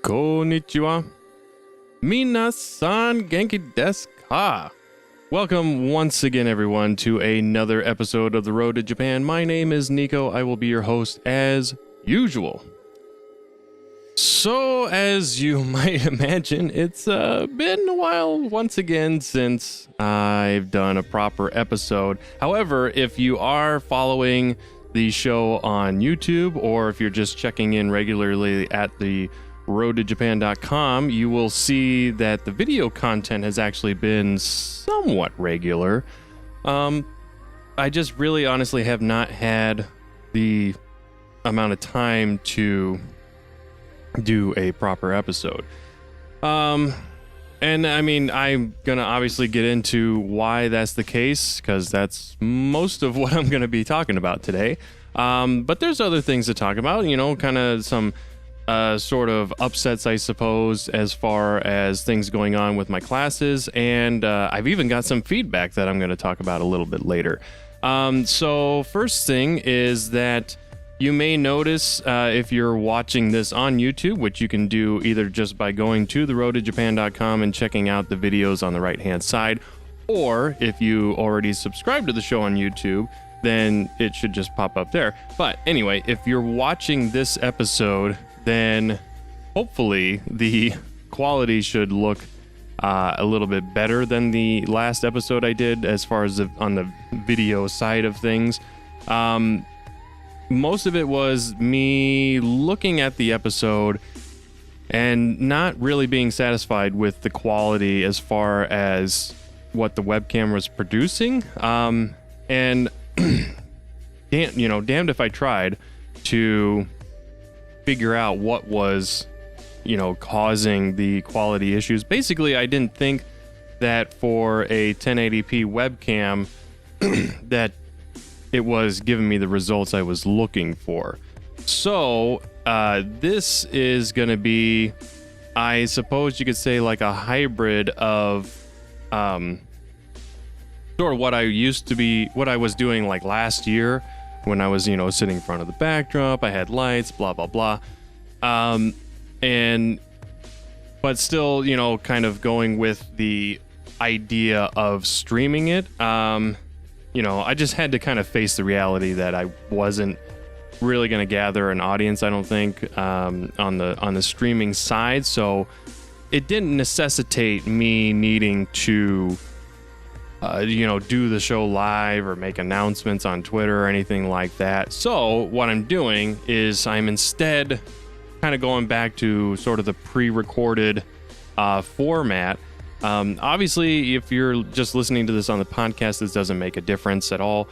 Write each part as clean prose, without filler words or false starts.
Konnichiwa. Minasan genki desu ka? Welcome once again, everyone, to another episode of The Road to Japan. My name is Nico. I will be your host as usual. So, as you might imagine, it's been a while once again since I've done a proper episode. However, if you are following the show on YouTube, or if you're just checking in regularly at the roadtojapan.com, you will see that the video content has actually been somewhat regular. I just really honestly have not had the amount of time to do a proper episode. And I mean, I'm gonna obviously get into why that's the case, because that's most of what I'm gonna be talking about today. But there's other things to talk about, you know, kind of some sort of upsets, I suppose, as far as things going on with my classes, and I've even got some feedback that I'm going to talk about a little bit later. So first thing is that you may notice if you're watching this on YouTube, which you can do either just by going to theroadtojapan.com and checking out the videos on the right hand side, or if you already subscribe to the show on YouTube, then it should just pop up there. But anyway, if you're watching this episode, then hopefully the quality should look a little bit better than the last episode I did as far as on the video side of things. Most of it was me looking at the episode and not really being satisfied with the quality as far as what the webcam was producing. And damned if I tried to figure out what was, causing the quality issues. Basically, I didn't think that for a 1080p webcam that it was giving me the results I was looking for. So this is going to be, I suppose you could say, like a hybrid of sort of what I was doing like last year when I was, sitting in front of the backdrop. I had lights, blah, blah, blah. But still, kind of going with the idea of streaming it. I just had to kind of face the reality that I wasn't really going to gather an audience, I don't think, on the streaming side. So it didn't necessitate me needing to do the show live or make announcements on Twitter or anything like that. So what I'm doing is I'm instead kind of going back to sort of the pre-recorded format. Obviously, if you're just listening to this on the podcast, this doesn't make a difference at all,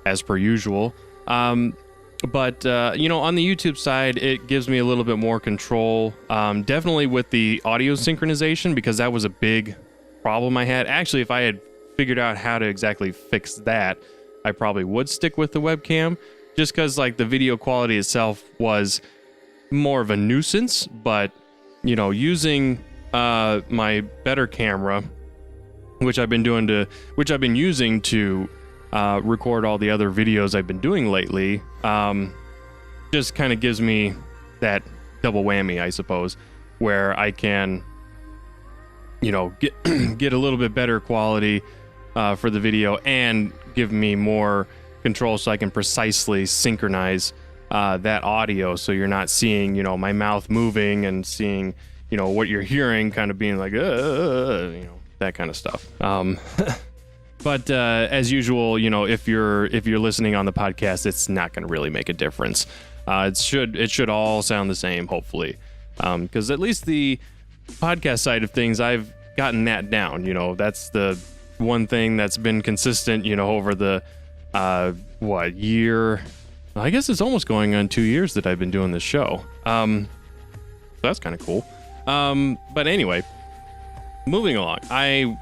as per usual. But on the YouTube side, it gives me a little bit more control, definitely with the audio synchronization, because that was a big problem I had. Actually, if I had figured out how to exactly fix that, I probably would stick with the webcam, just because like the video quality itself was more of a nuisance. But using my better camera, which I've been using to record all the other videos I've been doing lately, just kind of gives me that double whammy, I suppose, where I can get a little bit better quality for the video and give me more control, so I can precisely synchronize that audio, so you're not seeing my mouth moving and seeing what you're hearing kind of being like that kind of stuff. But as usual, if you're listening on the podcast, it's not going to really make a difference. It should all sound the same, hopefully, because at least the podcast side of things, I've gotten that down. That's the one thing that's been consistent, over the year. I guess it's almost going on 2 years that I've been doing this show. So that's kind of cool. But anyway, moving along, I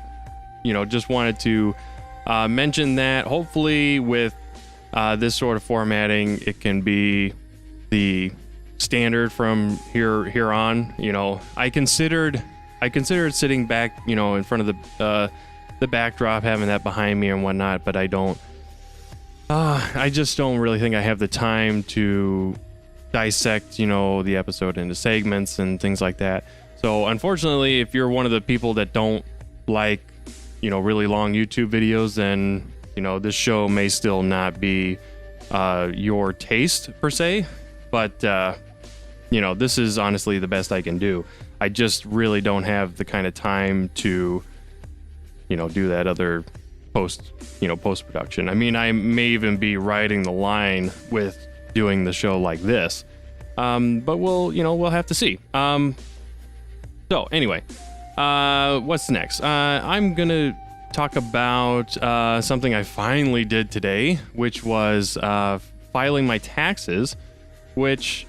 just wanted to mention that hopefully with this sort of formatting, it can be the standard from here on. I considered sitting back, in front of the backdrop, having that behind me and whatnot, but I just don't really think I have the time to dissect, the episode into segments and things like that. So unfortunately, if you're one of the people that don't like, really long YouTube videos, then, this show may still not be your taste per se. But, this is honestly the best I can do. I just really don't have the kind of time to, do that other post-production. I mean, I may even be riding the line with doing the show like this. But we'll have to see. So anyway, what's next? I'm going to talk about something I finally did today, which was filing my taxes, which,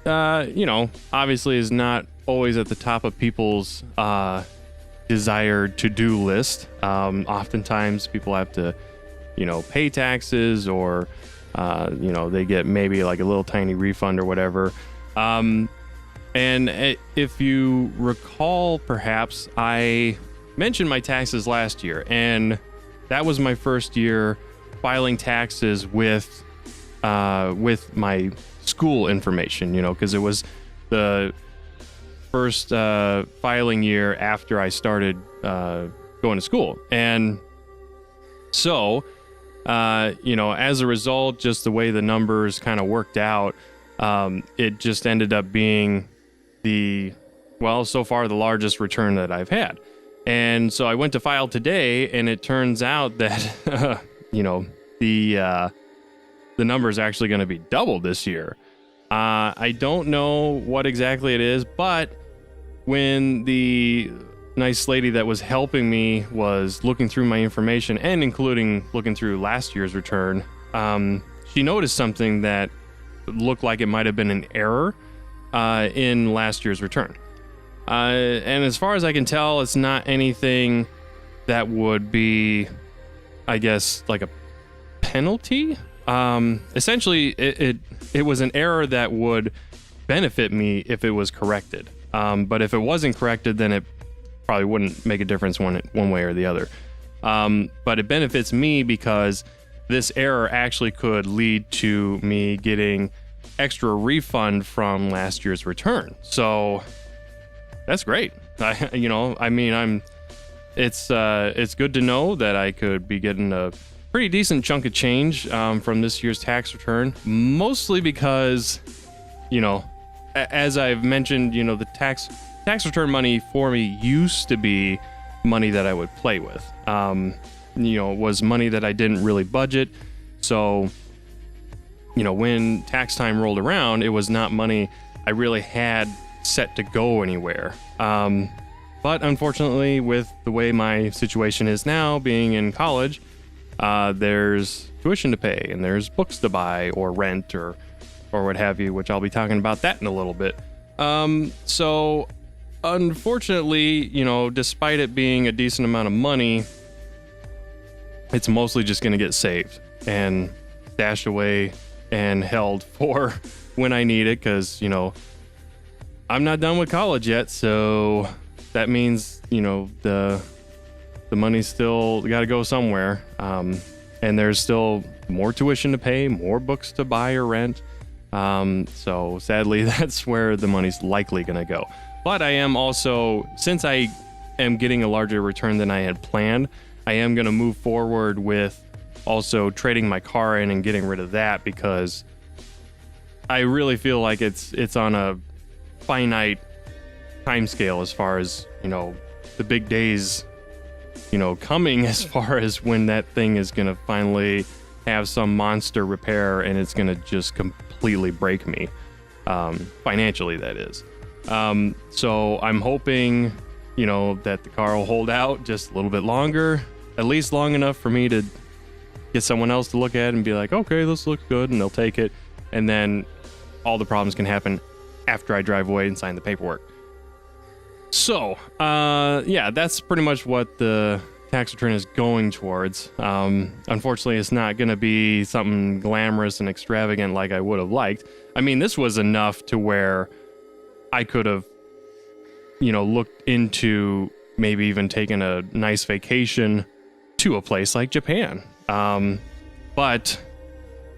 obviously is not always at the top of people's desired to-do list. Oftentimes people have to, pay taxes, or, they get maybe like a little tiny refund or whatever. And if you recall, perhaps I mentioned my taxes last year, and that was my first year filing taxes with my school information, because it was the first filing year after I started going to school. And so, as a result, just the way the numbers kind of worked out, it just ended up being so far the largest return that I've had. And so I went to file today, and it turns out that, the number is actually going to be double this year. I don't know what exactly it is, but when the nice lady that was helping me was looking through my information, and including looking through last year's return, she noticed something that looked like it might have been an error in last year's return. And as far as I can tell, it's not anything that would be, I guess, like a penalty. Essentially, it was an error that would benefit me if it was corrected. But if it wasn't corrected, then it probably wouldn't make a difference one way or the other. But it benefits me because this error actually could lead to me getting extra refund from last year's return. So that's great. It's good to know that I could be getting a pretty decent chunk of change from this year's tax return, mostly because, as I've mentioned, the tax return money for me used to be money that I would play with. Was money that I didn't really budget. So, when tax time rolled around, it was not money I really had set to go anywhere. But unfortunately, with the way my situation is now, being in college, there's tuition to pay, and there's books to buy or rent or what have you, which I'll be talking about that in a little bit. So unfortunately, despite it being a decent amount of money, it's mostly just going to get saved and stashed away and held for when I need it, because, I'm not done with college yet, so that means, the money's still got to go somewhere. And there's still more tuition to pay, more books to buy or rent. So sadly, that's where the money's likely going to go. But I am also, since I am getting a larger return than I had planned, I am going to move forward with also trading my car in and getting rid of that, because I really feel like it's on a finite time scale as far as, the big days, coming, as far as when that thing is going to finally have some monster repair and it's going to just completely break me, financially, that is. So I'm hoping, that the car will hold out just a little bit longer, at least long enough for me to get someone else to look at it and be like, okay, this looks good, and they'll take it. And then all the problems can happen after I drive away and sign the paperwork. So, that's pretty much what the tax return is going towards. Unfortunately, it's not going to be something glamorous and extravagant like I would have liked. I mean, this was enough to where I could have, looked into maybe even taking a nice vacation to a place like Japan. But,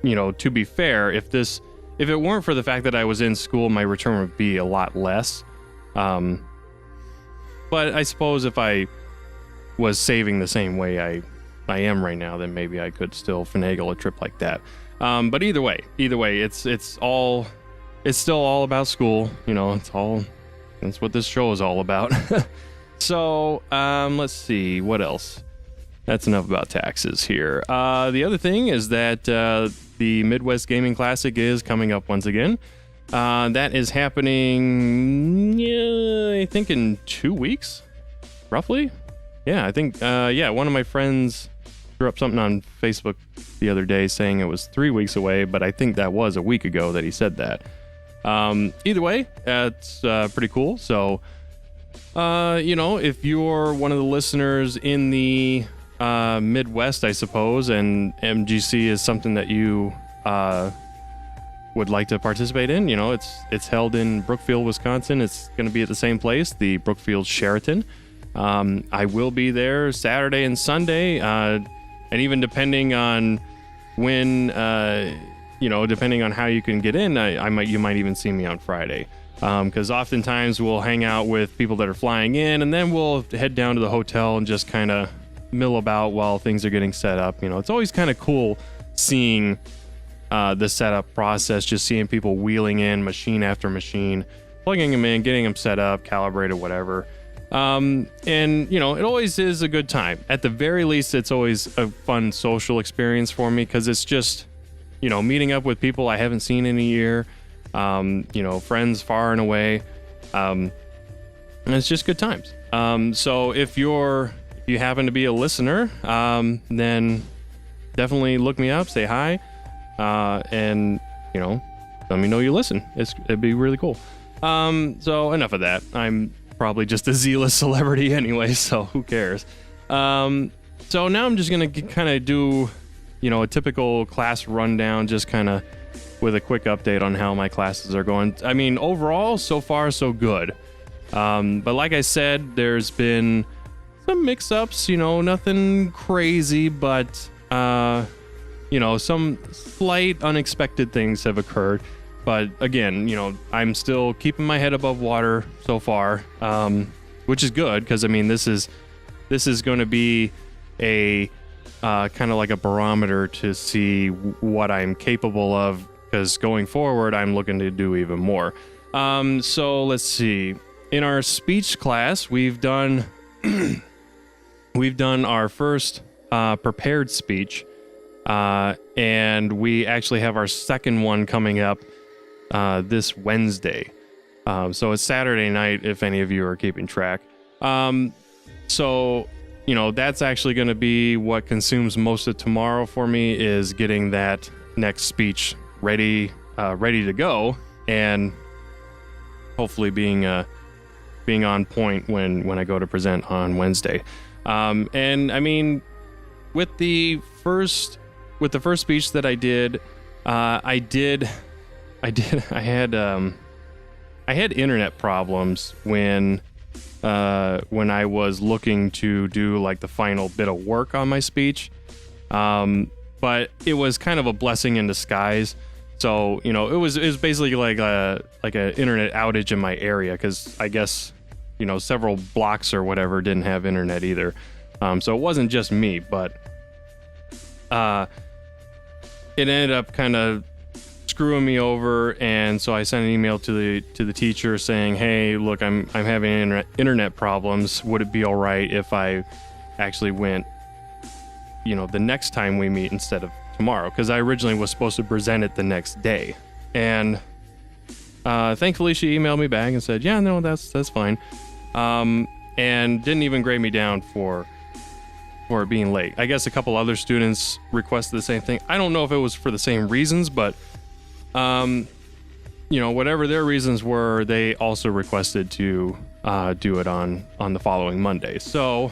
to be fair, if this if it weren't for the fact that I was in school, my return would be a lot less. But I suppose if I was saving the same way I am right now, then maybe I could still finagle a trip like that. But either way, it's still all about school. You know, that's what this show is all about. So, let's see, what else? That's enough about taxes here. The other thing is that the Midwest Gaming Classic is coming up once again. That is happening, I think in 2 weeks, roughly. Yeah, I think, one of my friends threw up something on Facebook the other day saying it was 3 weeks away, but I think that was a week ago that he said that. Either way, it's pretty cool. So, if you're one of the listeners in the Midwest, I suppose, and MGC is something that you would like to participate in, it's held in Brookfield, Wisconsin. It's going to be at the same place, the Brookfield Sheraton. I will be there Saturday and Sunday, and even depending on when, depending on how you can get in, you might even see me on Friday. Because oftentimes we'll hang out with people that are flying in, and then we'll head down to the hotel and just kind of mill about while things are getting set up. It's always kind of cool seeing the setup process, just seeing people wheeling in machine after machine, plugging them in, getting them set up, calibrated, whatever. And it always is a good time. At the very least, it's always a fun social experience for me, because it's just, meeting up with people I haven't seen in a year, friends far and away. And it's just good times. So if you happen to be a listener, then definitely look me up, say hi, and let me know you listen. It'd be really cool. So enough of that. I'm probably just a zealous celebrity anyway, so who cares? So now I'm just gonna kind of do, a typical class rundown, just kind of with a quick update on how my classes are going. I mean, overall, so far so good. But like I said, there's been some mix-ups, nothing crazy, but some slight unexpected things have occurred. But again, I'm still keeping my head above water so far, which is good, because I mean, this is going to be a kind of like a barometer to see what I'm capable of, because going forward, I'm looking to do even more. So let's see. In our speech class, we've done our first prepared speech, and we actually have our second one coming up this Wednesday. So it's Saturday night, if any of you are keeping track. So that's actually going to be what consumes most of tomorrow for me, is getting that next speech ready to go, and hopefully being on point when I go to present on Wednesday. And I mean, with the first speech that I did, I had internet problems when I was looking to do like the final bit of work on my speech. But it was kind of a blessing in disguise. So, it was basically like an internet outage in my area, because I guess, several blocks or whatever didn't have internet either. So it wasn't just me, but it ended up kind of screwing me over, and so I sent an email to the teacher saying, "Hey, look, I'm having internet problems. Would it be all right if I actually went, the next time we meet instead of tomorrow?" Because I originally was supposed to present it the next day, and thankfully she emailed me back and said, "Yeah, no, that's fine," and didn't even grade me down for being late. I guess a couple other students requested the same thing. I don't know if it was for the same reasons, but whatever their reasons were, they also requested to do it on the following Monday. So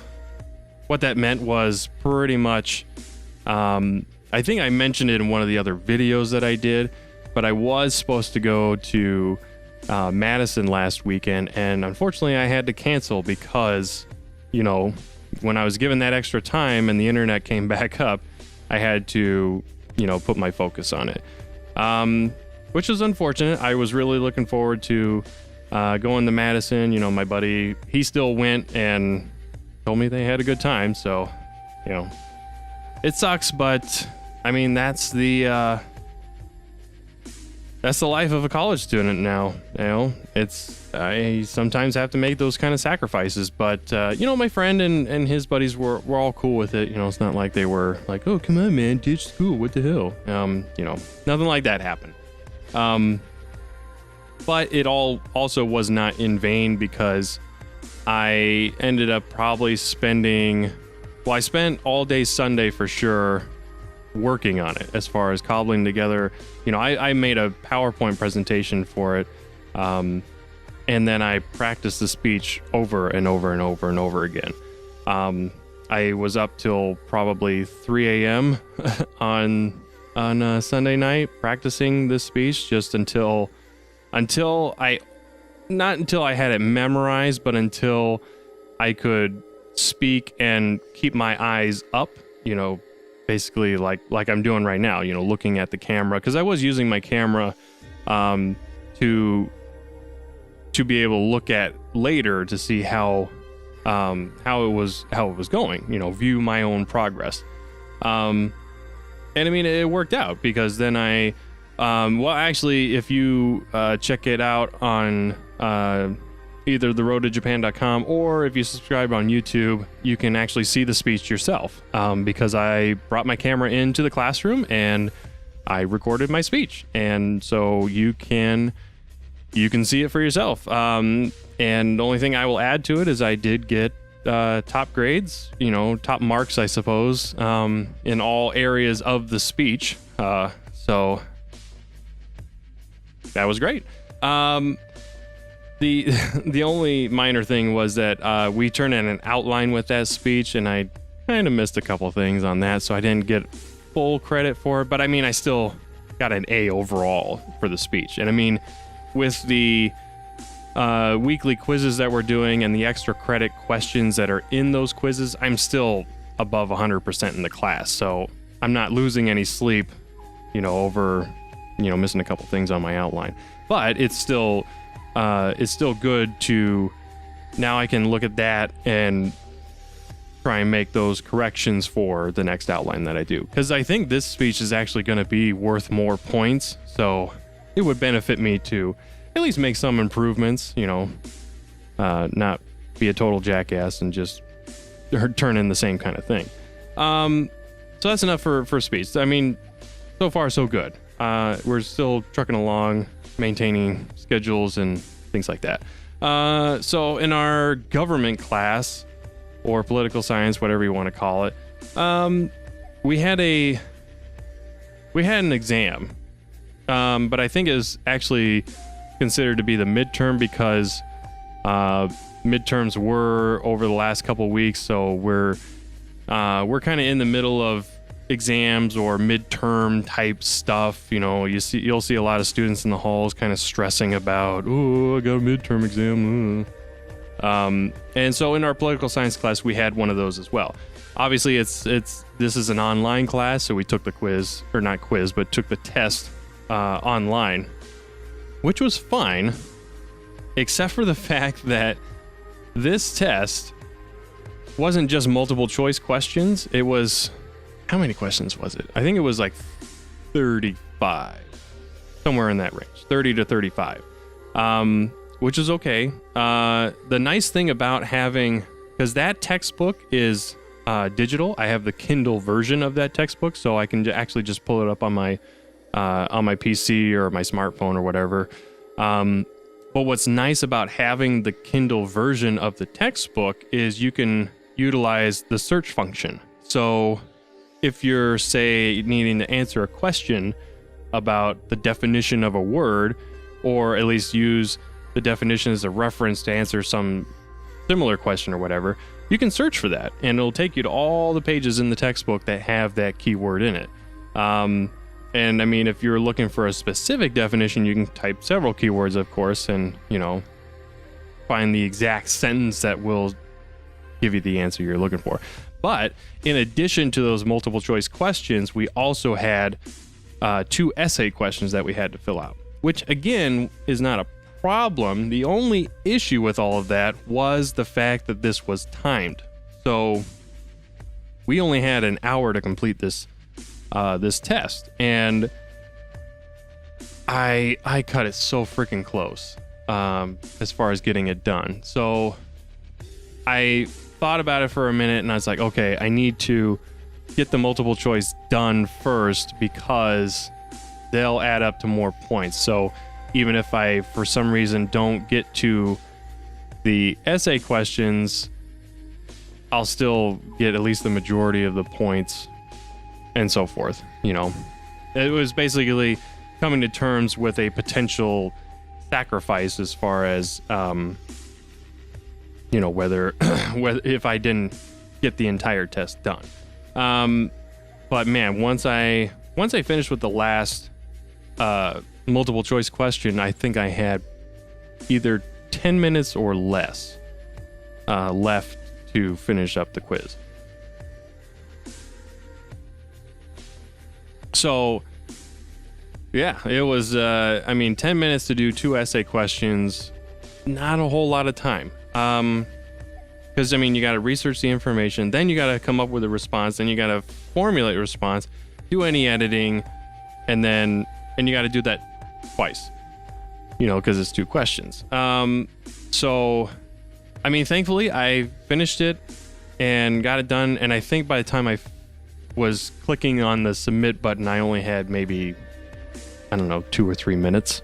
what that meant was pretty much, I think I mentioned it in one of the other videos that I did, but I was supposed to go to Madison last weekend, and unfortunately I had to cancel because, when I was given that extra time and the internet came back up, I had to, put my focus on it. which was unfortunate. I was really looking forward to going to Madison. You know, my buddy, he still went and told me they had a good time. So, you know, it sucks, but I mean, that's the life of a college student now. You know, I sometimes have to make those kind of sacrifices, but you know, my friend and his buddies were all cool with it. You know, it's not like they were like, oh, come on, man, ditch school, what the hell? You know, nothing like that happened. But it also was not in vain, because I ended up probably I spent all day Sunday for sure working on it, as far as cobbling together. You know, I made a PowerPoint presentation for it, and then I practiced the speech over and over and over and over again. I was up till probably 3 a.m. on Sunday night practicing this speech, just until I had it memorized, but until I could speak and keep my eyes up, you know, basically like I'm doing right now, you know, looking at the camera, because I was using my camera to be able to look at later to see how it was going, you know, view my own progress. And I mean, it worked out, because then well, actually, if you check it out on either theroadtojapan.com, or if you subscribe on YouTube, you can actually see the speech yourself, because I brought my camera into the classroom and I recorded my speech, and so you can see it for yourself. And the only thing I will add to it is I did get top grades, you know, top marks, I suppose, in all areas of the speech. So that was great. The only minor thing was that we turned in an outline with that speech, and I kind of missed a couple things on that, so I didn't get full credit for it. But I mean, I still got an A overall for the speech. And I mean, with the weekly quizzes that we're doing and the extra credit questions that are in those quizzes, I'm still above 100% in the class. So I'm not losing any sleep, you know, over, you know, missing a couple things on my outline. But it's still good to, now I can look at that and try and make those corrections for the next outline that I do. Because I think this speech is actually going to be worth more points. So it would benefit me to at least make some improvements, you know, not be a total jackass and just turn in the same kind of thing. So that's enough for speech. I mean, so far so good. We're still trucking along, maintaining schedules and things like that. So in our government class, or political science, whatever you want to call it, we had an exam, but I think it was actually considered to be the midterm, because midterms were over the last couple weeks, so we're kind of in the middle of exams or midterm type stuff. You know, you'll see a lot of students in the halls kind of stressing about, oh, I got a midterm exam. And so in our political science class, we had one of those as well. Obviously, this is an online class, so we took the quiz, or not quiz, but took the test online, which was fine, except for the fact that this test wasn't just multiple choice questions. It was, how many questions was it? I think it was like 35, somewhere in that range, 30 to 35. Which is okay. The nice thing about having, because that textbook is digital, I have the Kindle version of that textbook, so I can actually just pull it up on my PC or my smartphone or whatever. But what's nice about having the Kindle version of the textbook is you can utilize the search function. So if you're, say, needing to answer a question about the definition of a word, or at least use the definition as a reference to answer some similar question or whatever, you can search for that, and it'll take you to all the pages in the textbook that have that keyword in it. And I mean, if you're looking for a specific definition, you can type several keywords, of course, and, you know, find the exact sentence that will give you the answer you're looking for. But in addition to those multiple choice questions, we also had 2 essay questions that we had to fill out. which again is not a problem. The only issue with all of that was the fact that this was timed. So we only had an hour to complete this test, and I cut it so freaking close as far as getting it done. So I thought about it for a minute, and I was like, okay, I need to get the multiple choice done first because they'll add up to more points. So even if I, for some reason, don't get to the essay questions, I'll still get at least the majority of the points and so forth. You know, it was basically coming to terms with a potential sacrifice as far as, you know, whether if I didn't get the entire test done. But man, once I finished with the last multiple choice question, I think I had either 10 minutes or less left to finish up the quiz. So yeah, it was 10 minutes to do 2 essay questions, not a whole lot of time. Because you got to research the information, then you got to come up with a response, then you got to formulate a response, do any editing, and you got to do that twice, because it's 2 questions. So thankfully I finished it and got it done, and I think by the time I was clicking on the submit button, I only had maybe, 2 or 3 minutes.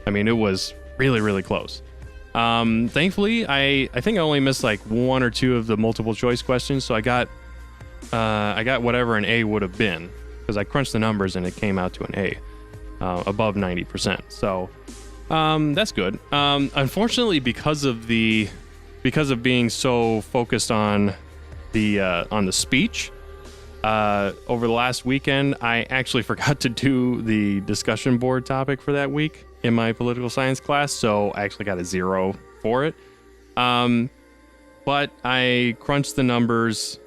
It was really, really close. Thankfully, I think I only missed like 1 or 2 of the multiple choice questions, so I got whatever an A would have been, because I crunched the numbers and it came out to an A, above 90%. So that's good. Unfortunately, because of being so focused on the speech, over the last weekend, I actually forgot to do the discussion board topic for that week in my political science class, so I actually got a 0 for it. But I crunched the numbers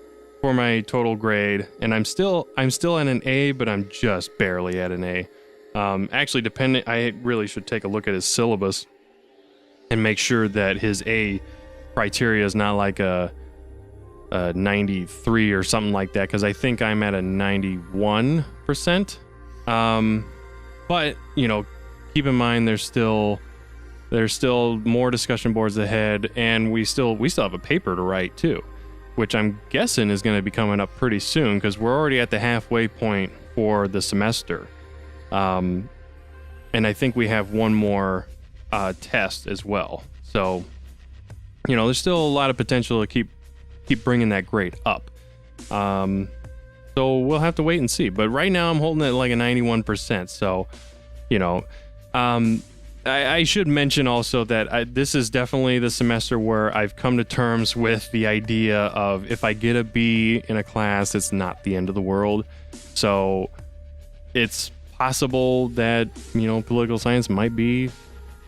for my total grade, and I'm still at an A, but I'm just barely at an A. Actually, I really should take a look at his syllabus and make sure that his A criteria is not like a 93 or something like that, because I think I'm at a 91%. But keep in mind there's still more discussion boards ahead, and we still have a paper to write too, which I'm guessing is going to be coming up pretty soon, because we're already at the halfway point for the semester. And I think we have one more test as well. So there's still a lot of potential to keep bringing that grade up. So we'll have to wait and see. But right now I'm holding it like a 91%. So, I should mention also that this is definitely the semester where I've come to terms with the idea of, if I get a B in a class, it's not the end of the world. So it's possible that, political science might be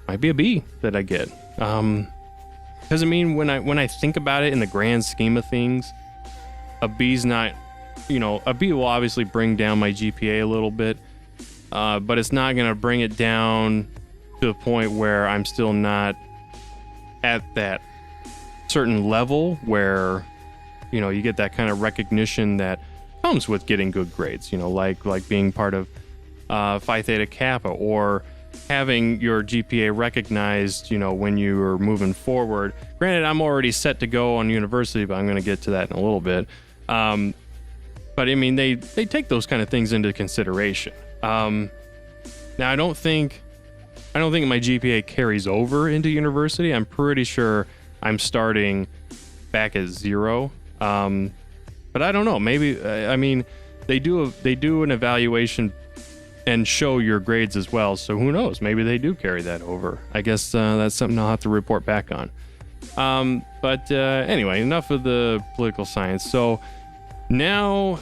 a B that I get. Because when I think about it in the grand scheme of things, a B's not, a B will obviously bring down my GPA a little bit, but it's not going to bring it down to the point where I'm still not at that certain level where, you get that kind of recognition that comes with getting good grades, like being part of Phi Theta Kappa, or having your GPA recognized, when you are moving forward. Granted, I'm already set to go on university, but I'm going to get to that in a little bit. But they take those kind of things into consideration. Now, I don't think my GPA carries over into university. I'm pretty sure I'm starting back at 0. But I don't know. Maybe they do an evaluation and show your grades as well. So who knows? Maybe they do carry that over. I guess that's something I'll have to report back on. But anyway, enough of the political science. So now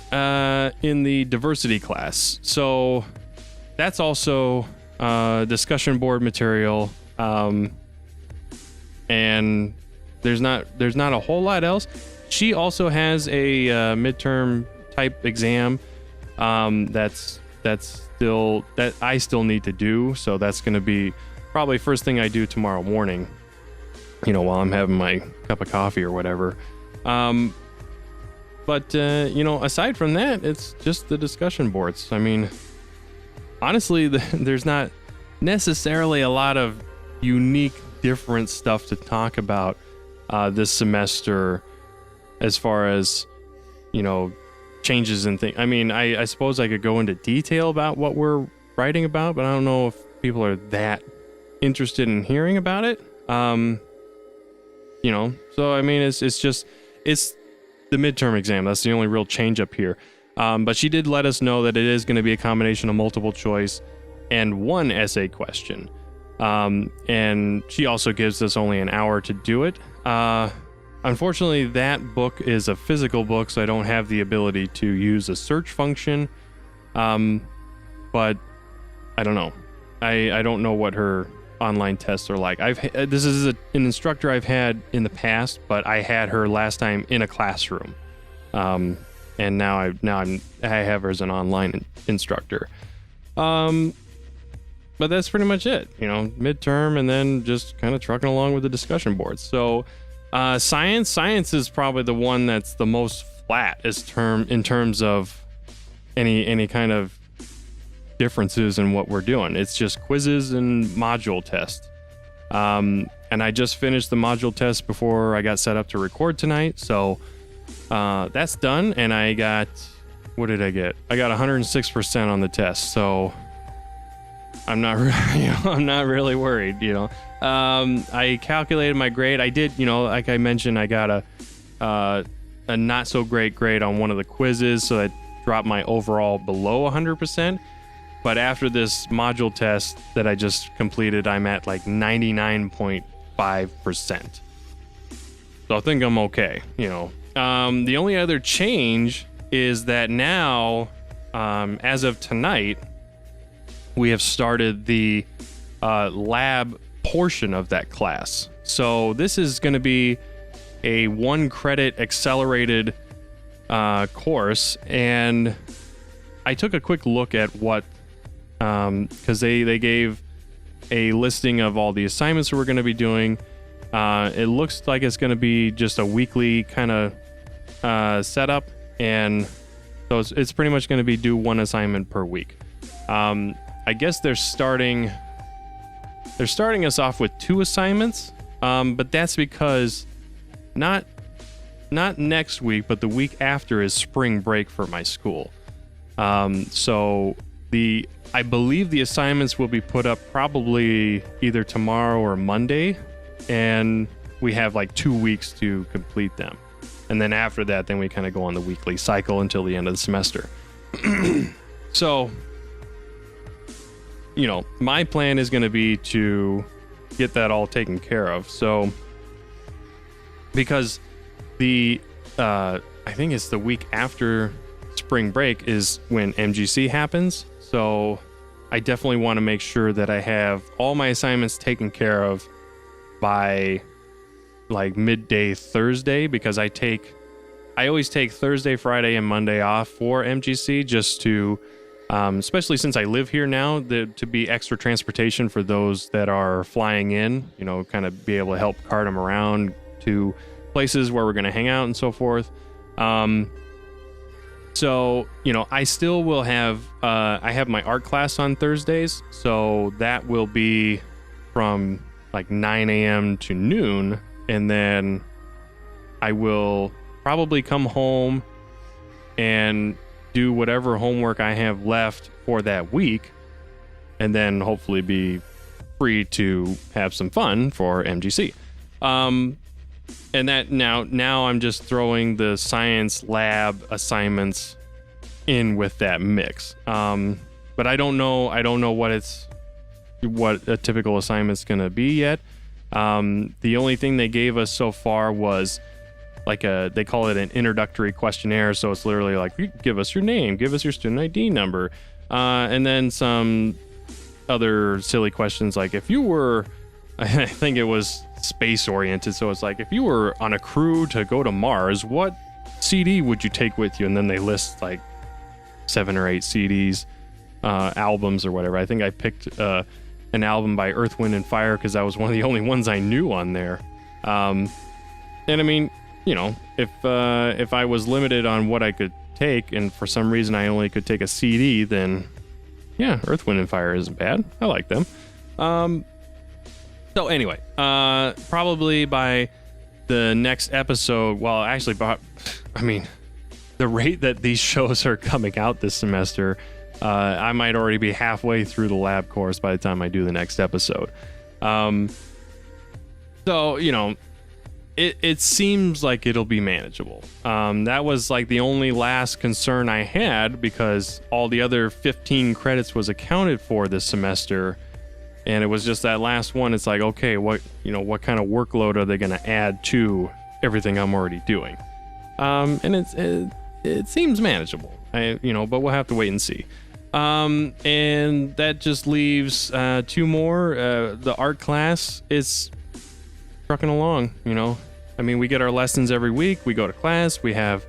in the diversity class. So that's also discussion board material. And there's not a whole lot else. She also has a midterm type exam that's that's still that I still need to do. So that's going to be probably first thing I do tomorrow morning, while I'm having my cup of coffee or whatever. But aside from that, it's just the discussion boards. I mean, honestly, there's not necessarily a lot of unique, different stuff to talk about this semester as far as, changes and things. I mean, I suppose I could go into detail about what we're writing about, but I don't know if people are that interested in hearing about it. So I mean, it's the midterm exam. That's the only real change up here. But she did let us know that it is going to be a combination of multiple choice and one essay question. And she also gives us only an hour to do it. Unfortunately, that book is a physical book, so I don't have the ability to use a search function. But I don't know. I don't know what her online tests are like. This is an instructor I've had in the past, but I had her last time in a classroom. And now I have her as an online instructor. But that's pretty much it, midterm, and then just kind of trucking along with the discussion boards. So, science is probably the one that's the most flat in terms of any kind of differences in what we're doing. It's just quizzes and module tests. And I just finished the module test before I got set up to record tonight. So, that's done. And I got, what did I get? I got 106% on the test. So I'm not really worried, I calculated my grade. I did, like I mentioned, I got a not so great grade on one of the quizzes, so that dropped my overall below 100%. But after this module test that I just completed, I'm at like 99.5%. So I think I'm okay, The only other change is that now, as of tonight, we have started the lab portion of that class. So this is going to be a 1-credit accelerated course, and I took a quick look at what, because they gave a listing of all the assignments we're going to be doing. It looks like it's going to be just a weekly kind of setup, and so it's pretty much going to be do one assignment per week. I guess they're starting us off with 2 assignments, but that's because not next week, but the week after is spring break for my school. So I believe the assignments will be put up probably either tomorrow or Monday, and we have like 2 weeks to complete them. And then after that, then we kind of go on the weekly cycle until the end of the semester. So, my plan is going to be to get that all taken care of. So, because I think it's the week after spring break is when MGC happens. So, I definitely want to make sure that I have all my assignments taken care of by like midday Thursday, because I always take Thursday, Friday, and Monday off for MGC just to, especially since I live here now, to be extra transportation for those that are flying in, kind of be able to help cart them around to places where we're going to hang out and so forth. So, I still will have, I have my art class on Thursdays, so that will be from like 9 a.m. to noon, and then I will probably come home and do whatever homework I have left for that week, and then hopefully be free to have some fun for MGC. And that now I'm just throwing the science lab assignments in with that mix. But I don't know what a typical assignment's gonna be yet. The only thing they gave us so far was like they call it an introductory questionnaire. So it's literally like, give us your name, give us your student ID number, and then some other silly questions like if you were, I think it was space oriented. So it's like, if you were on a crew to go to Mars, what CD would you take with you? And then they list like 7 or 8 CDs. albums or whatever. I think I picked an album by Earth, Wind, and Fire because that was one of the only ones I knew on there. And I mean, you know, if I was limited on what I could take, and for some reason I only could take a CD, then yeah, Earth, Wind, and Fire isn't bad. I like them. So anyway, probably by the next episode, well, actually, I mean, the rate that these shows are coming out this semester, I might already be halfway through the lab course by the time I do the next episode. So, you know, it seems like it'll be manageable. That was like the only last concern I had, because all the other 15 credits was accounted for this semester. And it was just that last one. It's like, okay, what kind of workload are they going to add to everything I'm already doing? And it seems manageable, but we'll have to wait and see. And that just leaves 2 more. The art class is trucking along, you know. I mean, we get our lessons every week. We go to class. We have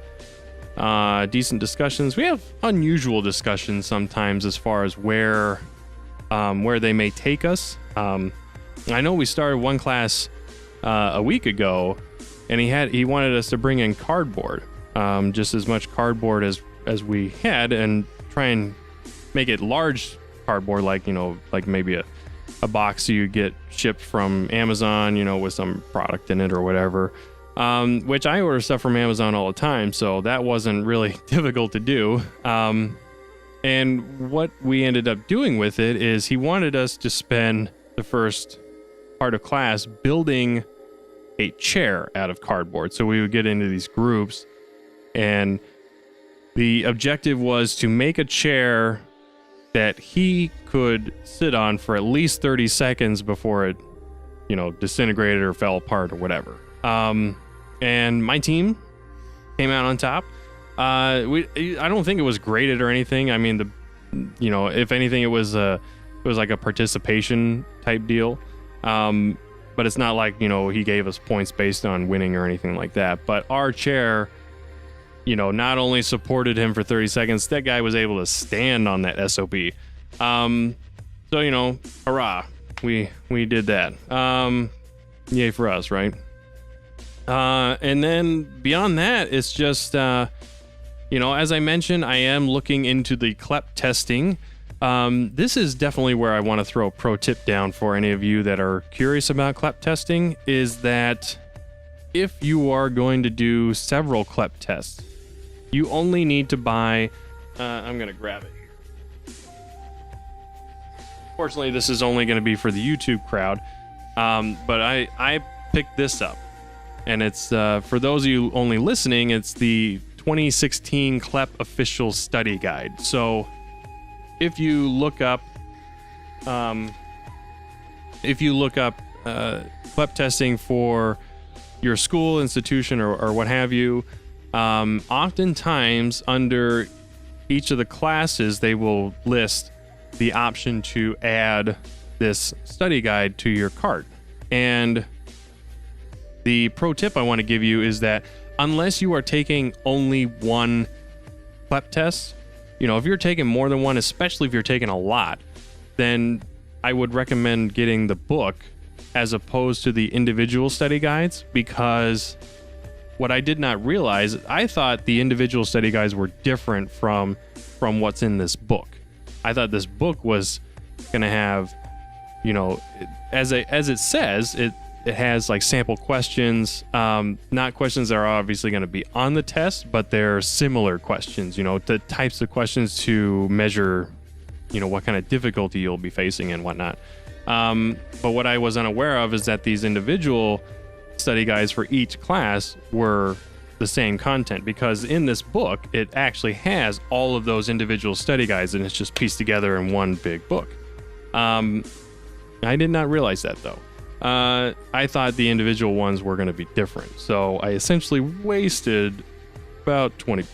decent discussions. We have unusual discussions sometimes as far as where they may take us. I know we started one class a week ago, and he wanted us to bring in cardboard, just as much cardboard as we had, and try and make it large cardboard, like maybe a box you get shipped from Amazon, with some product in it or whatever. Which I order stuff from Amazon all the time, so that wasn't really difficult to do. And what we ended up doing with it is he wanted us to spend the first part of class building a chair out of cardboard. So we would get into these groups, and the objective was to make a chair that he could sit on for at least 30 seconds before it, disintegrated or fell apart or whatever. And my team came out on top. I don't think it was graded or anything. I mean, if anything, it was like a participation type deal. But it's not like, he gave us points based on winning or anything like that. But our chair, not only supported him for 30 seconds, that guy was able to stand on that SOB. So, hurrah, we did that. Yay for us, right? And then beyond that, it's just, as I mentioned, I am looking into the CLEP testing. This is definitely where I want to throw a pro tip down for any of you that are curious about CLEP testing, is that if you are going to do several CLEP tests, you only need to buy, I'm going to grab it here. Fortunately, this is only going to be for the YouTube crowd, but I picked this up. And it's, for those of you only listening, it's the 2016 CLEP official study guide. So if you look up CLEP testing for your school, institution, or what have you, oftentimes under each of the classes, they will list the option to add this study guide to your cart. And the pro tip I want to give you is that unless you are taking only one CLEP test, if you're taking more than one, especially if you're taking a lot, then I would recommend getting the book as opposed to the individual study guides, because what I did not realize, I thought the individual study guides were different from what's in this book. I thought this book was going to have, as it says, it has like sample questions, not questions that are obviously going to be on the test, but they're similar questions, the types of questions to measure, what kind of difficulty you'll be facing and whatnot. But what I was unaware of is that these individual study guides for each class were the same content, because in this book, it actually has all of those individual study guides, and it's just pieced together in one big book. I did not realize that, though. I thought the individual ones were going to be different, so I essentially wasted about $20.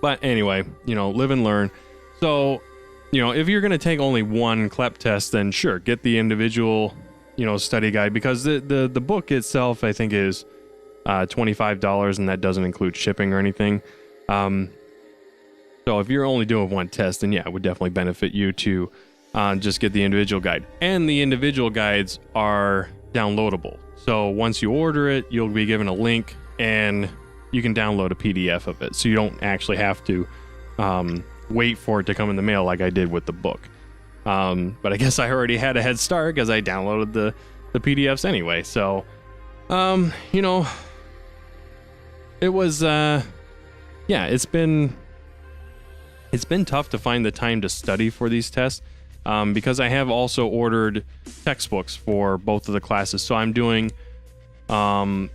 But anyway, live and learn. So, if you're going to take only one CLEP test, then sure, get the individual, study guide, because the book itself, I think, is $25, and that doesn't include shipping or anything. So if you're only doing one test, then yeah, it would definitely benefit you to just get the individual guide. And the individual guides are downloadable. So once you order it, you'll be given a link and you can download a PDF of it. So you don't actually have to wait for it to come in the mail like I did with the book. But I guess I already had a head start because I downloaded the PDFs anyway. So, you know, it was, yeah, it's been tough to find the time to study for these tests, because I have also ordered textbooks for both of the classes. So I'm doing, I'm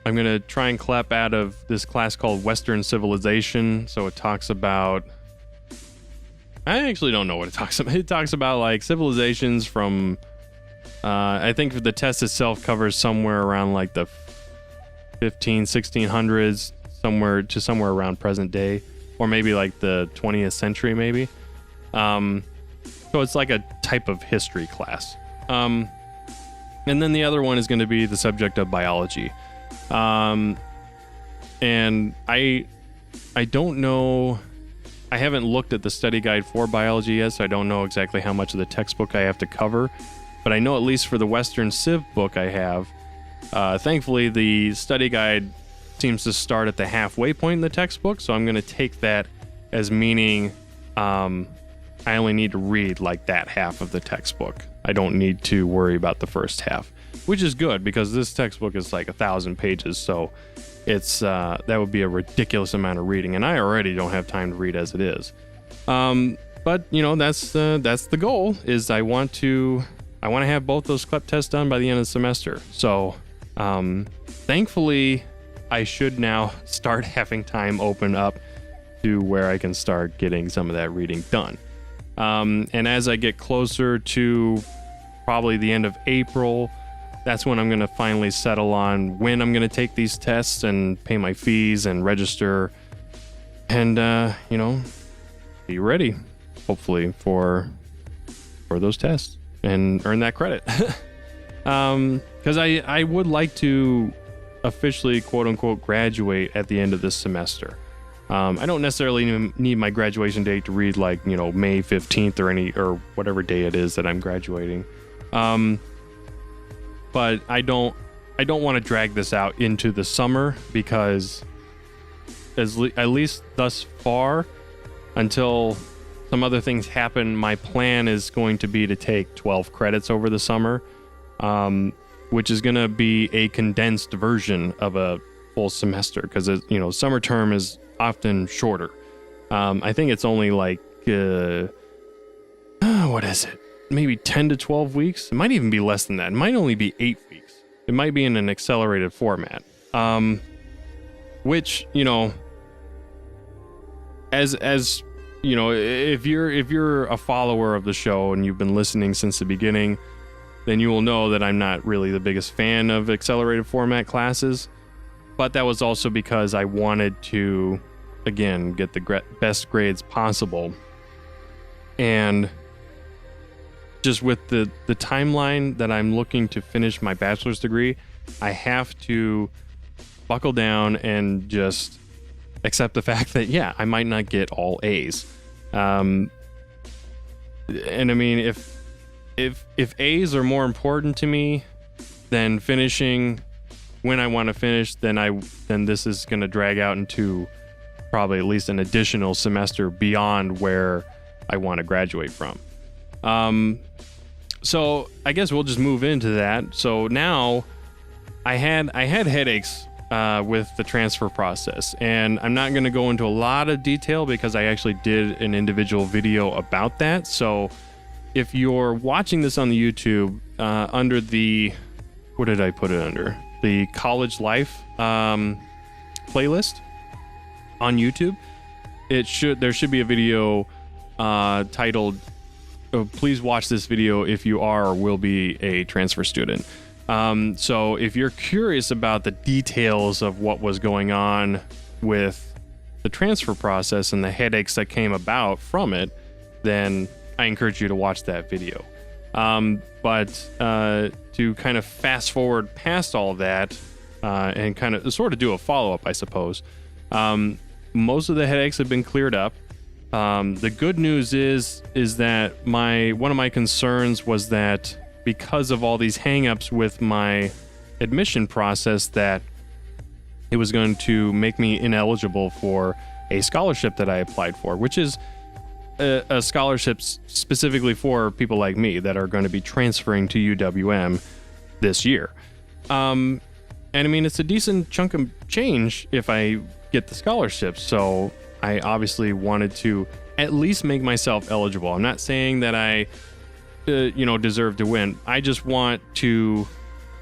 going to try and clap out of this class called Western Civilization. So it talks about, I actually don't know what it talks about. It talks about like civilizations from, I think the test itself covers somewhere around like the 1600s, somewhere around present day, or maybe like the 20th century maybe. So it's like a type of history class. And then the other one is going to be the subject of biology. And I don't know, I haven't looked at the study guide for biology yet, so I don't know exactly how much of the textbook I have to cover. But I know at least for the Western Civ book I have, thankfully the study guide seems to start at the halfway point in the textbook, so I'm going to take that as meaning I only need to read like that half of the textbook. I don't need to worry about the first half, which is good because this textbook is like 1,000 pages, so it's that would be a ridiculous amount of reading, and I already don't have time to read as it is. But you know, that's the goal. Is I want to have both those CLEP tests done by the end of the semester. So thankfully, I should now start having time open up to where I can start getting some of that reading done. And as I get closer to probably the end of April, that's when I'm going to finally settle on when I'm going to take these tests and pay my fees and register and, you know, be ready, hopefully, for those tests and earn that credit. Because I would like to officially, quote unquote, graduate at the end of this semester. I don't necessarily need my graduation date to read like, you know, May 15th or whatever day it is that I'm graduating. But I don't want to drag this out into the summer because at least thus far, until some other things happen, my plan is going to be to take 12 credits over the summer, which is going to be a condensed version of a full semester because, you know, summer term is often shorter. I think it's only like, what is it? Maybe 10 to 12 weeks. It might even be less than that. It might only be 8 weeks. It might be in an accelerated format. Which, you know, as you know, if you're a follower of the show and you've been listening since the beginning, then you will know that I'm not really the biggest fan of accelerated format classes. But that was also because I wanted to, again, get the best grades possible. And just with the timeline that I'm looking to finish my bachelor's degree, I have to buckle down and just accept the fact that, yeah, I might not get all A's. And I mean, if A's are more important to me than finishing when I want to finish, then this is going to drag out into probably at least an additional semester beyond where I want to graduate from. So I guess we'll just move into that. So now I had headaches with the transfer process, and I'm not going to go into a lot of detail because I actually did an individual video about that. So if you're watching this on the YouTube, under the, what did I put it under? The College Life playlist on YouTube, there should be a video titled, please watch this video if you are or will be a transfer student. So if you're curious about the details of what was going on with the transfer process and the headaches that came about from it, then I encourage you to watch that video. But to kind of fast forward past all that, and kind of sort of do a follow-up, I suppose. Most of the headaches have been cleared up. The good news is that one of my concerns was that because of all these hangups with my admission process, that it was going to make me ineligible for a scholarship that I applied for, which is a scholarship specifically for people like me that are going to be transferring to UWM this year. And I mean, it's a decent chunk of change if I get the scholarship, so I obviously wanted to at least make myself eligible. I'm not saying that I deserve to win. I just want to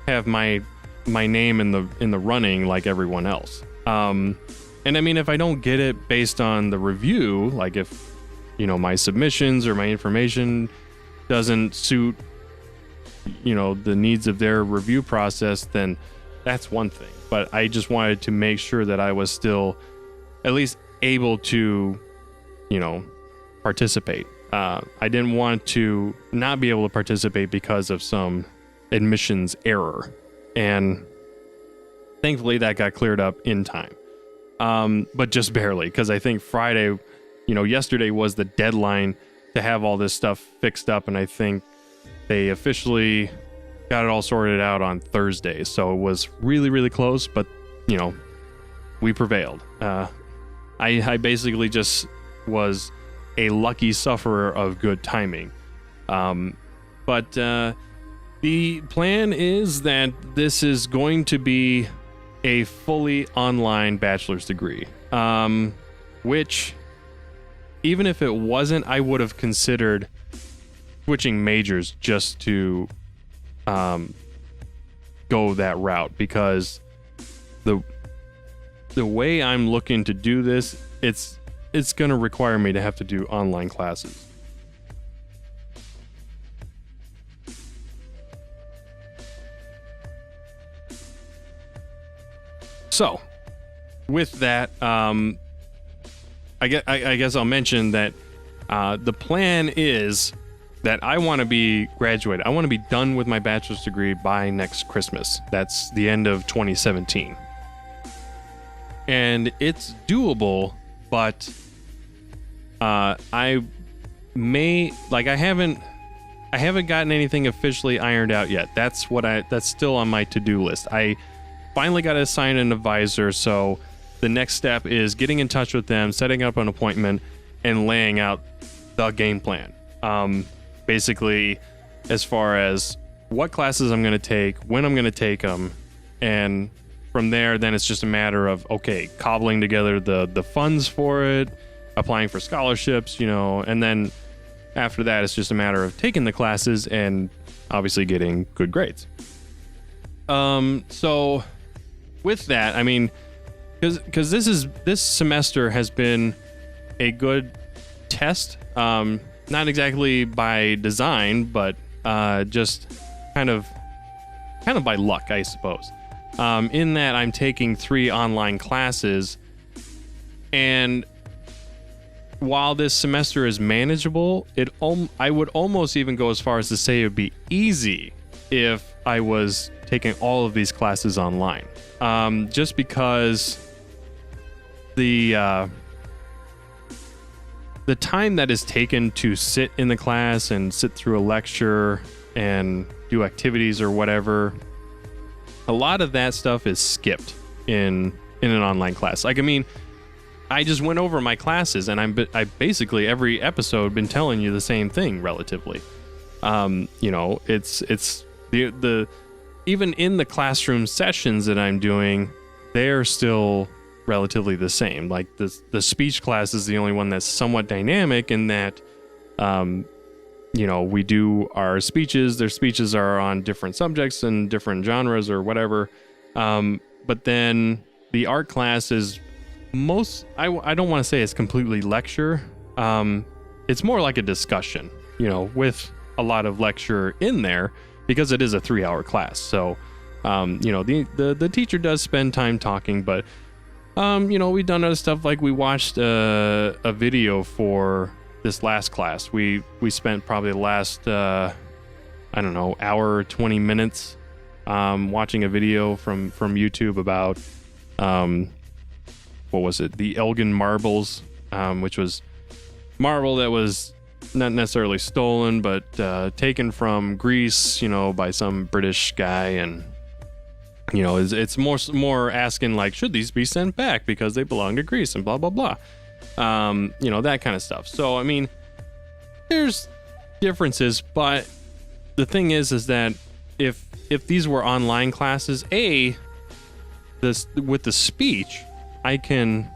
have my name in the running like everyone else. And I mean, if I don't get it based on the review, like if my submissions or my information doesn't suit the needs of their review process, then that's one thing. But I just wanted to make sure that I was still at least able to participate. I didn't want to not be able to participate because of some admissions error, and thankfully that got cleared up in time, but just barely, because I think Friday, yesterday was the deadline to have all this stuff fixed up, and I think they officially got it all sorted out on Thursday, so it was really, really close, but we prevailed. I basically just was a lucky sufferer of good timing. But the plan is that this is going to be a fully online bachelor's degree, which, even if it wasn't, I would have considered switching majors just to go that route, because the way I'm looking to do this, it's going to require me to have to do online classes. So, with that, I guess I'll mention that the plan is that I want to be graduated. I want to be done with my bachelor's degree by next Christmas. That's the end of 2017. And it's doable, but I haven't gotten anything officially ironed out yet. That's still on my to-do list. I finally got to assign an advisor, so the next step is getting in touch with them, setting up an appointment, and laying out the game plan. Basically, as far as what classes I'm going to take, when I'm going to take them, and from there, then it's just a matter of, cobbling together the funds for it, applying for scholarships, and then after that, it's just a matter of taking the classes and obviously getting good grades. So with that, I mean, because this semester has been a good test, not exactly by design, but just kind of by luck, I suppose. In that I'm taking 3 online classes, and while this semester is manageable, I would almost even go as far as to say it would be easy if I was taking all of these classes online. Just because the time that is taken to sit in the class and sit through a lecture and do activities or whatever, a lot of that stuff is skipped in an online class. Like, I mean, I just went over my classes, and I basically every episode been telling you the same thing relatively. It's the even in the classroom sessions that I'm doing, they're still relatively the same. Like the speech class is the only one that's somewhat dynamic in that, we do our speeches. Their speeches are on different subjects and different genres or whatever. But then the art class is I don't want to say it's completely lecture. It's more like a discussion, with a lot of lecture in there, because it is a 3-hour class. So, the teacher does spend time talking, but, we've done other stuff, like we watched a video for this last class. We spent probably the last, hour or 20 minutes watching a video from YouTube about what was it? The Elgin marbles, which was marble that was not necessarily stolen, but taken from Greece, by some British guy, and it's more asking like, should these be sent back because they belong to Greece and blah blah blah, that kind of stuff. So I mean, there's differences, but the thing is that if these were online classes, with the speech, I could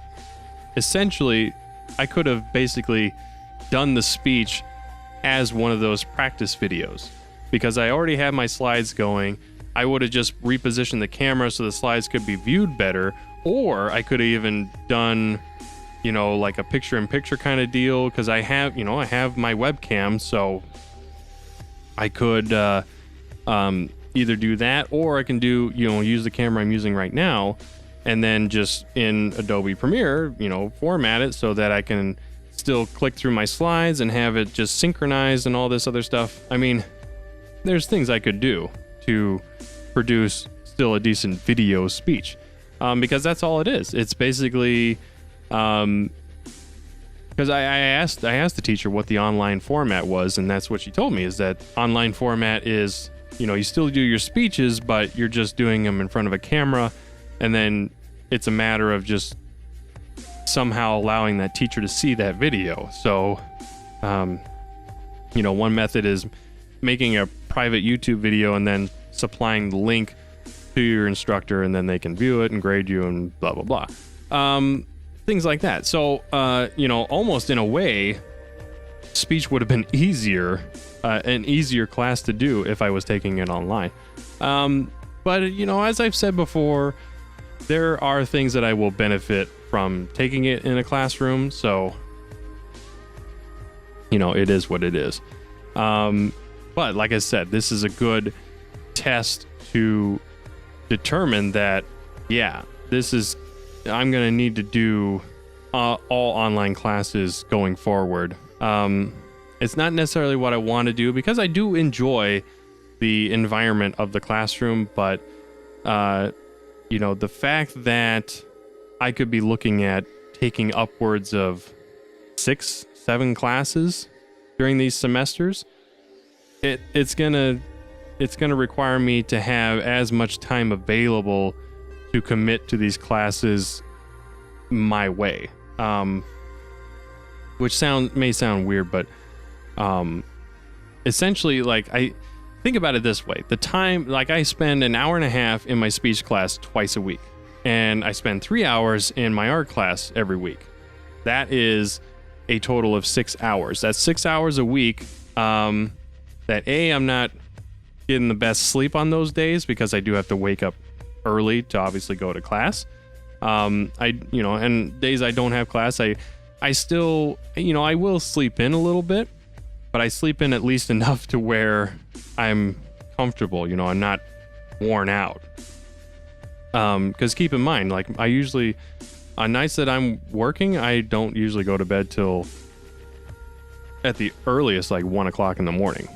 have basically done the speech as one of those practice videos, because I already have my slides going. I would have just repositioned the camera so the slides could be viewed better, or I could have even done, like a picture-in-picture kind of deal, because I have my webcam, so I could either do that, or I can use the camera I'm using right now, and then just in Adobe Premiere, format it so that I can still click through my slides and have it just synchronized and all this other stuff. I mean, there's things I could do to produce still a decent video speech, because that's all it is. It's basically, because I asked the teacher what the online format was, and that's what she told me, is that online format is, you still do your speeches, but you're just doing them in front of a camera, and then it's a matter of just somehow allowing that teacher to see that video. So, one method is making a private YouTube video and then supplying the link to your instructor, and then they can view it and grade you and blah, blah, blah. Things like that. So, almost in a way, speech would have been an easier class to do if I was taking it online. But, as I've said before, there are things that I will benefit from taking it in a classroom. So, it is what it is. But like I said, this is a good test to determine that, I'm going to need to do all online classes going forward. It's not necessarily what I want to do, because I do enjoy the environment of the classroom, but the fact that I could be looking at taking upwards of 6-7 classes during these semesters, it's gonna require me to have as much time available to commit to these classes my way. Which may sound weird, but essentially, like, I think about it this way: the time, like, I spend an hour and a half in my speech class twice a week, and I spend 3 hours in my art class every week. That is a total of 6 hours. That's 6 hours a week. That I'm not getting the best sleep on those days, because I do have to wake up early to obviously go to class. And days I don't have class, I still, I will sleep in a little bit, but I sleep in at least enough to where I'm comfortable, I'm not worn out. Because keep in mind, like, I usually, on nights that I'm working, I don't usually go to bed till at the earliest, like 1 o'clock in the morning.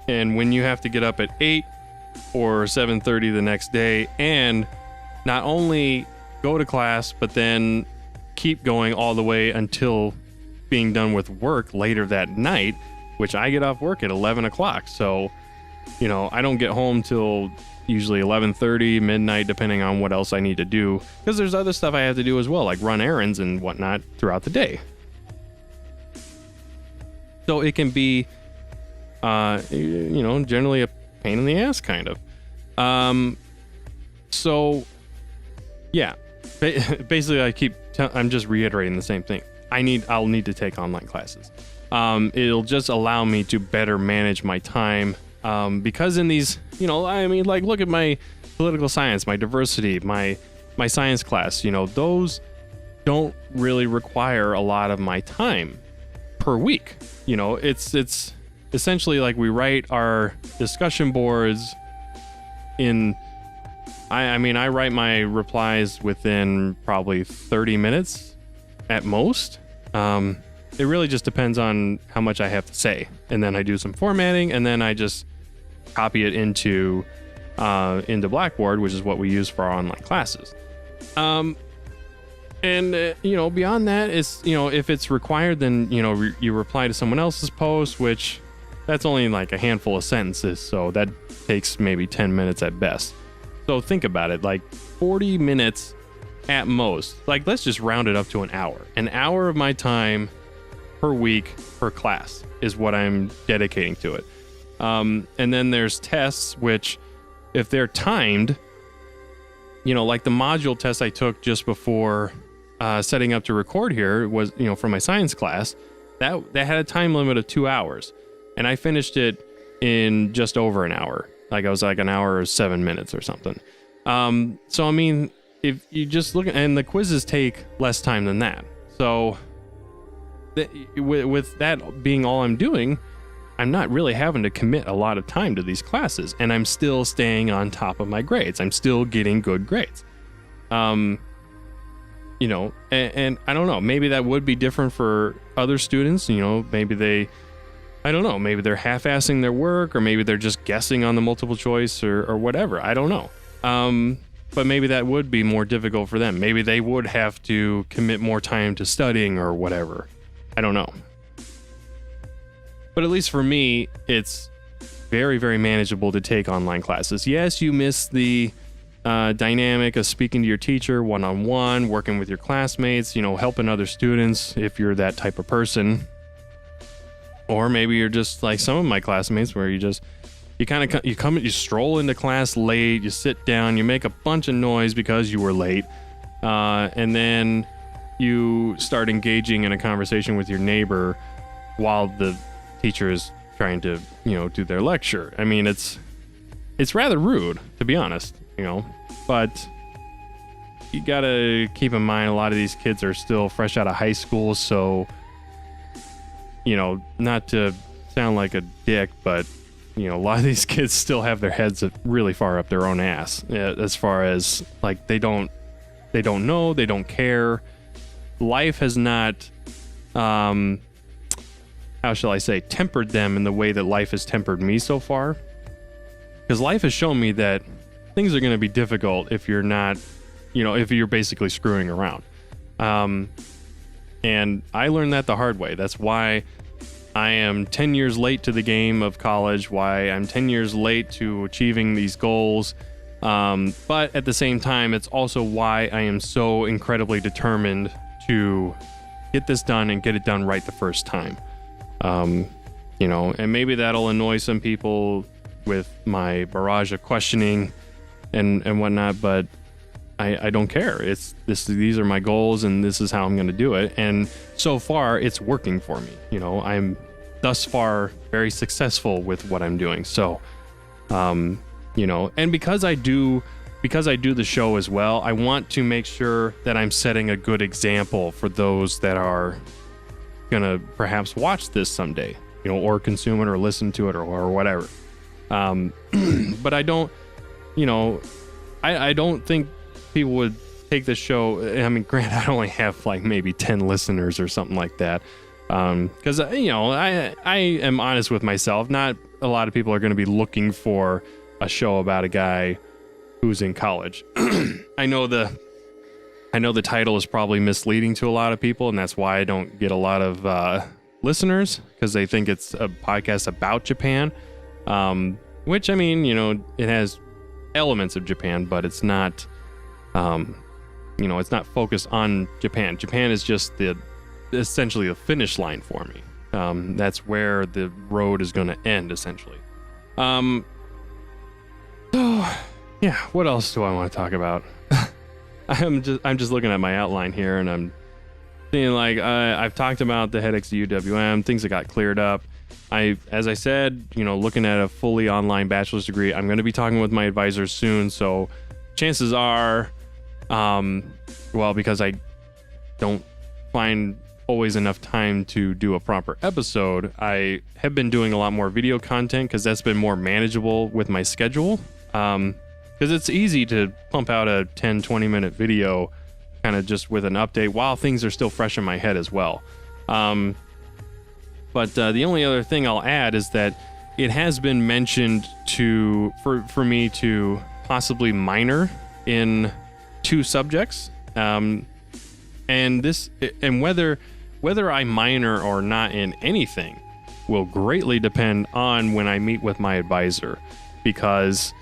And when you have to get up at 8 or 7:30 the next day, and not only go to class, but then keep going all the way until being done with work later that night, which I get off work at 11 o'clock. So, I don't get home till usually 11:30, midnight, depending on what else I need to do, because there's other stuff I have to do as well, like run errands and whatnot throughout the day. So it can be, generally a pain in the ass, kind of. So, yeah. Basically, I'm just reiterating the same thing. I'll need to take online classes. It'll just allow me to better manage my time. Because in these, look at my political science, my diversity, my science class, those don't really require a lot of my time per week. It's essentially like we write our discussion boards in, I write my replies within probably 30 minutes at most. It really just depends on how much I have to say. And then I do some formatting, and then I just copy it into into Blackboard, which is what we use for our online classes. Beyond that, it's, if it's required, then, you reply to someone else's post, which that's only like a handful of sentences. So that takes maybe 10 minutes at best. So think about it, like 40 minutes at most. Like, let's just round it up to an hour. An hour of my time per week per class is what I'm dedicating to it. And then there's tests, which if they're timed, like the module test I took just before setting up to record here was, for my science class, that had a time limit of 2 hours. And I finished it in just over an hour. Like, I was like an hour or 7 minutes or something. So, I mean, if you just look at, and the quizzes take less time than that. So with that being all I'm doing, I'm not really having to commit a lot of time to these classes, and I'm still staying on top of my grades. I'm still getting good grades. And I don't know, maybe that would be different for other students. Maybe maybe they're half-assing their work, or maybe they're just guessing on the multiple choice or whatever. I don't know. But maybe that would be more difficult for them. Maybe they would have to commit more time to studying or whatever. I don't know. But at least for me, it's very, very manageable to take online classes. Yes, you miss the dynamic of speaking to your teacher one-on-one, working with your classmates, helping other students if you're that type of person. Or maybe you're just like some of my classmates, where you stroll into class late, you sit down, you make a bunch of noise because you were late, and then you start engaging in a conversation with your neighbor while the teacher is trying to, do their lecture. I mean, it's rather rude, to be honest, but you gotta keep in mind a lot of these kids are still fresh out of high school, so, not to sound like a dick, but a lot of these kids still have their heads really far up their own ass, as far as like they don't know, they don't care. Life has not, how shall I say, tempered them in the way that life has tempered me so far. Because life has shown me that things are going to be difficult if you're not, if you're basically screwing around. And I learned that the hard way. That's why I am 10 years late to the game of college, why I'm 10 years late to achieving these goals. But at the same time, it's also why I am so incredibly determined to get this done and get it done right the first time. And maybe that'll annoy some people with my barrage of questioning and whatnot, but I don't care. These are my goals, and this is how I'm going to do it. And so far, it's working for me. I'm thus far very successful with what I'm doing. So, and because I do the show as well, I want to make sure that I'm setting a good example for those that are going to perhaps watch this someday, or consume it or listen to it or whatever. But I don't, I don't think people would take this show. I mean, granted, I only have like maybe 10 listeners or something like that. Because, I am honest with myself. Not a lot of people are going to be looking for a show about a guy who's in college. I know the title is probably misleading to a lot of people, and that's why I don't get a lot of listeners, because they think it's a podcast about Japan. Which, I mean, it has elements of Japan, but it's not, it's not focused on Japan. Japan is just essentially the finish line for me. That's where the road is going to end, essentially. So, yeah, what else do I want to talk about? I'm just looking at my outline here, and I'm seeing, like, I've talked about the headaches of UWM, things that got cleared up. As I said, looking at a fully online bachelor's degree. I'm going to be talking with my advisors soon, so chances are, because I don't find always enough time to do a proper episode, I have been doing a lot more video content because that's been more manageable with my schedule. Because it's easy to pump out a 10-20 minute video kind of just with an update while things are still fresh in my head as well. But the only other thing I'll add is that it has been mentioned for me to possibly minor in 2 subjects, and whether I minor or not in anything will greatly depend on when I meet with my advisor, because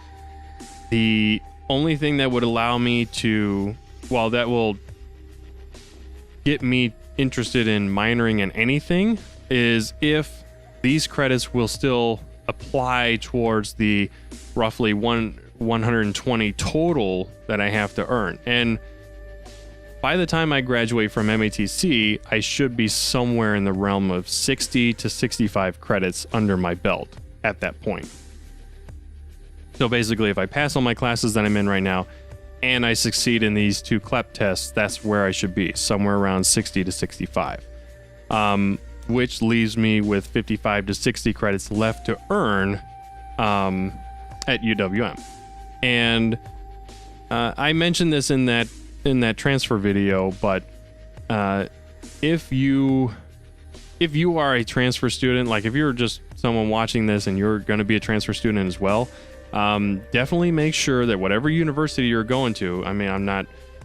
the only thing that would allow me to, that will get me interested in minoring in anything, is if these credits will still apply towards the roughly 120 total that I have to earn. And by the time I graduate from MATC, I should be somewhere in the realm of 60 to 65 credits under my belt at that point. So basically, if I pass all my classes that I'm in right now, and I succeed in these 2 CLEP tests, that's where I should be, somewhere around 60 to 65. Which leaves me with 55 to 60 credits left to earn at UWM. And I mentioned this in that transfer video, but if you are a transfer student, like if you're just someone watching this and you're going to be a transfer student as well, definitely make sure that whatever university you're going to,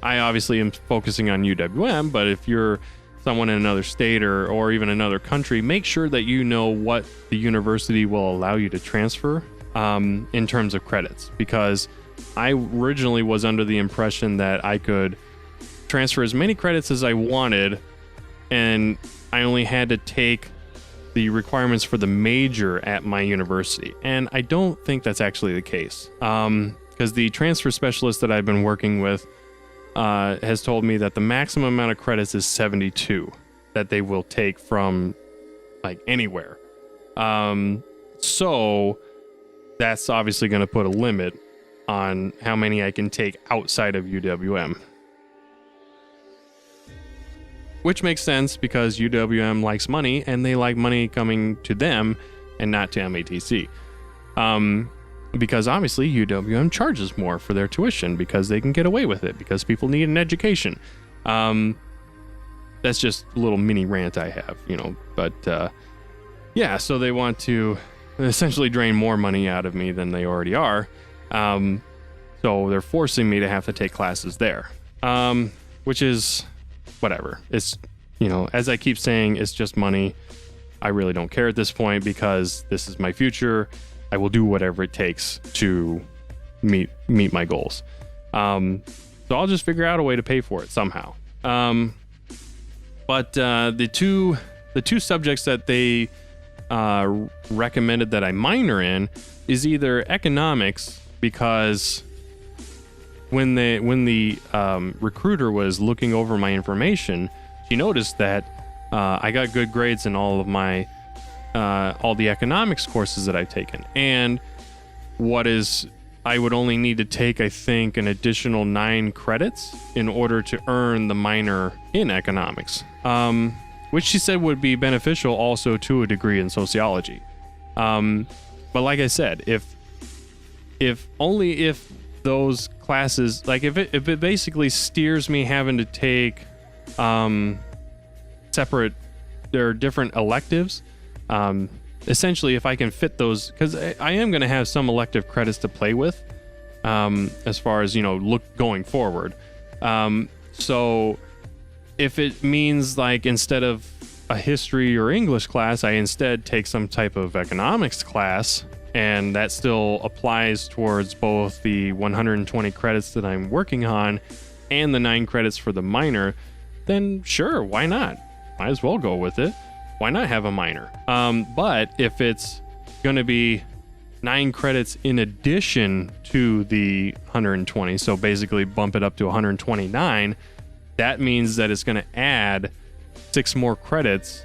I obviously am focusing on UWM, but if you're someone in another state or even another country, make sure that you know what the university will allow you to transfer in terms of credits, because I originally was under the impression that I could transfer as many credits as I wanted, and I only had to take the requirements for the major at my university. And I don't think that's actually the case, because the transfer specialist that I've been working with has told me that the maximum amount of credits is 72 that they will take from like anywhere. So that's obviously going to put a limit on how many I can take outside of UWM. Which makes sense, because UWM likes money, and they like money coming to them and not to MATC. Because obviously UWM charges more for their tuition because they can get away with it, because people need an education. That's just a little mini rant I have, but yeah, so they want to essentially drain more money out of me than they already are. So they're forcing me to have to take classes there, which is whatever. It's, as I keep saying, it's just money. I really don't care at this point, because this is my future. I will do whatever it takes to meet my goals. So I'll just figure out a way to pay for it somehow. But the two subjects that they recommended that I minor in is either economics, because when the recruiter was looking over my information, she noticed that I got good grades in all of my all the economics courses that I've taken, and I would only need to take, I think, an additional 9 credits in order to earn the minor in economics, which she said would be beneficial also to a degree in sociology. But like I said, if those classes, like if it basically steers me having to take separate, there are different electives. Essentially, if I can fit those, because I am going to have some elective credits to play with, as far as, going forward. So if it means, like, instead of a history or English class, I instead take some type of economics class, and that still applies towards both the 120 credits that I'm working on and the 9 credits for the minor, then sure, why not? Might as well go with it. Why not have a minor? But if it's going to be 9 credits in addition to the 120, so basically bump it up to 129, that means that it's going to add 9 more credits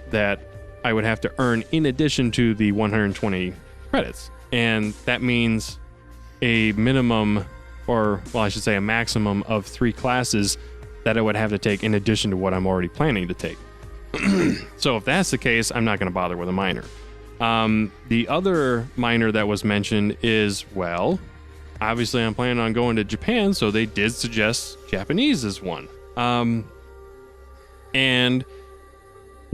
that I would have to earn in addition to the 120 credits. And that means a minimum, or, well, I should say a maximum of 3 classes that I would have to take in addition to what I'm already planning to take. So if that's the case, I'm not going to bother with a minor. The other minor that was mentioned is, well, obviously I'm planning on going to Japan, so they did suggest Japanese as one. And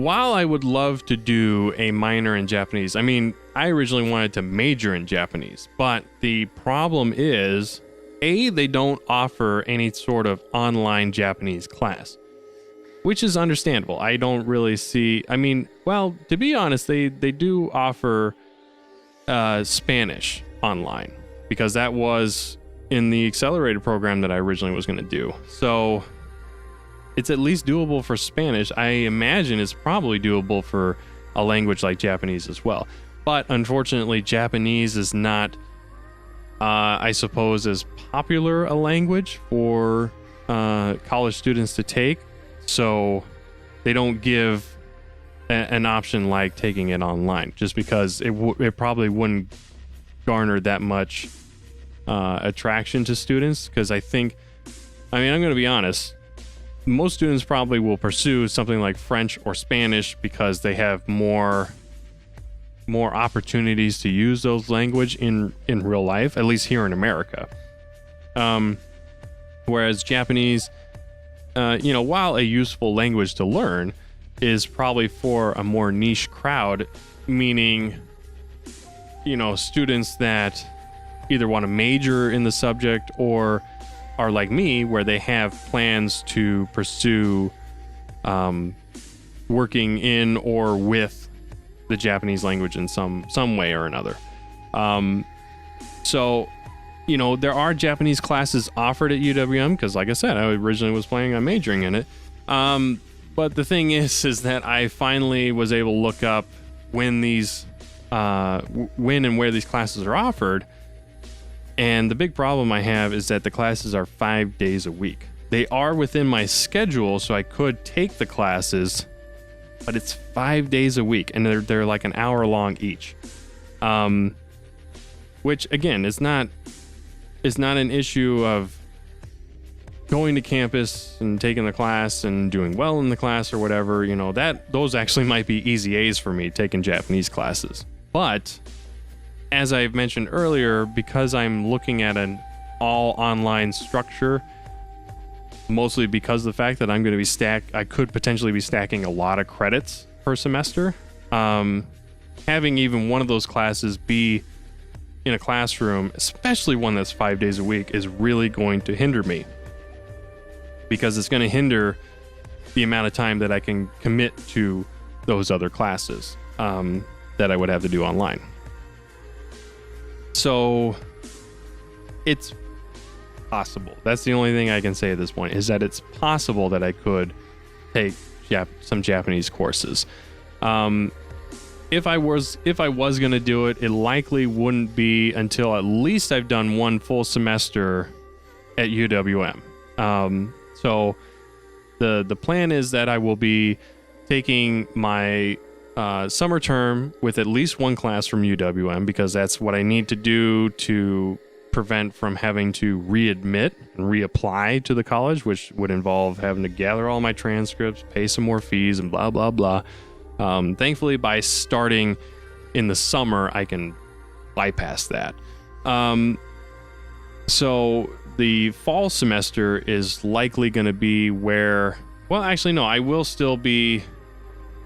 while I would love to do a minor in Japanese, I mean, I originally wanted to major in Japanese, but the problem is, A, they don't offer any sort of online Japanese class, which is understandable. I don't really see, I mean, well, to be honest, they do offer Spanish online, because that was in the accelerated program that I originally was going to do. So it's at least doable for Spanish. I imagine it's probably doable for a language like Japanese as well. But unfortunately, Japanese is not, I suppose, as popular a language for college students to take. So they don't give an option like taking it online, just because it probably wouldn't garner that much attraction to students. Because I'm going to be honest, most students probably will pursue something like French or Spanish because they have more opportunities to use those language in real life, at least here in America. Whereas Japanese, while a useful language to learn, is probably for a more niche crowd, meaning, students that either want to major in the subject or are like me, where they have plans to pursue working in or with the Japanese language in some way or another. So, there are Japanese classes offered at UWM, because like I said, I originally was planning on majoring in it. But the thing is that I finally was able to look up when and where these classes are offered. And the big problem I have is that the classes are 5 days a week. They are within my schedule, so I could take the classes, but it's 5 days a week, and they're like an hour long each. Which again is not an issue of going to campus and taking the class and doing well in the class or whatever. Those actually might be easy A's for me, taking Japanese classes. But as I've mentioned earlier, because I'm looking at an all online structure, mostly because of the fact that I'm going to be I could potentially be stacking a lot of credits per semester. Having even one of those classes be in a classroom, especially one that's 5 days a week, is really going to hinder me, because it's going to hinder the amount of time that I can commit to those other classes that I would have to do online. So it's possible. That's the only thing I can say at this point, is that it's possible that I could take some Japanese courses. If I was going to do it, it likely wouldn't be until at least I've done one full semester at UWM. So the plan is that I will be taking my summer term with at least one class from UWM, because that's what I need to do to prevent from having to readmit and reapply to the college, which would involve having to gather all my transcripts, pay some more fees, and blah, blah, blah. Thankfully, by starting in the summer, I can bypass that. So the fall semester is likely going to be where, well, actually, no, I will still be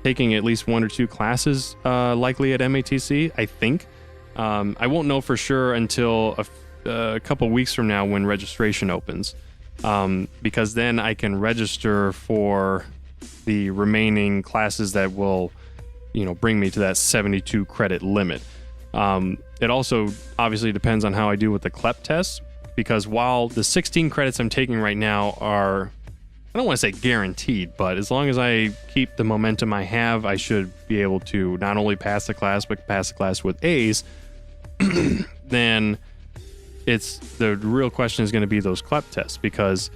taking at least one or two classes, likely at MATC, I think. I won't know for sure until a couple weeks from now when registration opens, because then I can register for the remaining classes that will, bring me to that 72 credit limit. It also obviously depends on how I do with the CLEP test, because while the 16 credits I'm taking right now are, I don't want to say guaranteed, but as long as I keep the momentum I have, I should be able to not only pass the class, but pass the class with A's. Then the real question is going to be those CLEP tests, because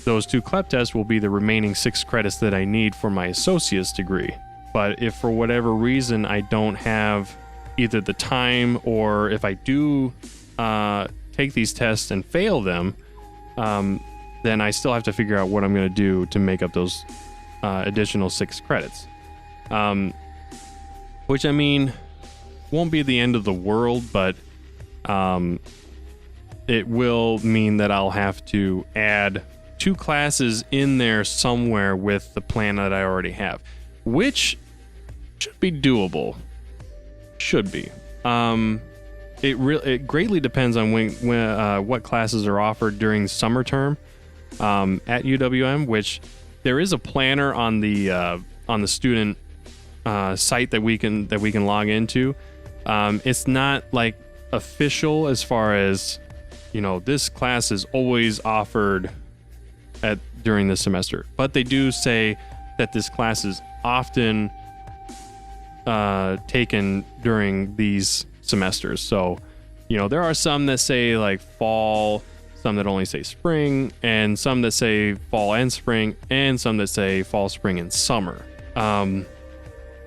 those two CLEP tests will be the remaining 6 credits that I need for my associate's degree. But if for whatever reason I don't have either the time, or if I do take these tests and fail them, then I still have to figure out what I'm going to do to make up those additional 6 credits. Which, I mean, won't be the end of the world, but it will mean that I'll have to add 2 classes in there somewhere with the plan that I already have. which should be doable. Should be. It greatly depends on what classes are offered during summer term at UWM, which there is a planner on the student site that we can log into. It's not like official as far as, this class is always offered during the semester, but they do say that this class is often taken during these semesters. So, there are some that say like fall, some that only say spring, and some that say fall and spring, and some that say fall, spring, and summer.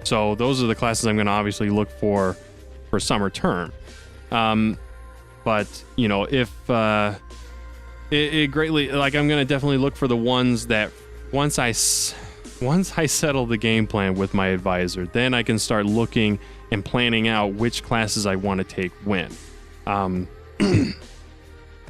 So those are the classes I'm going to obviously look for summer term. But if it greatly, like, I'm going to definitely look for the ones that once I settle the game plan with my advisor, then I can start looking and planning out which classes I want to take when.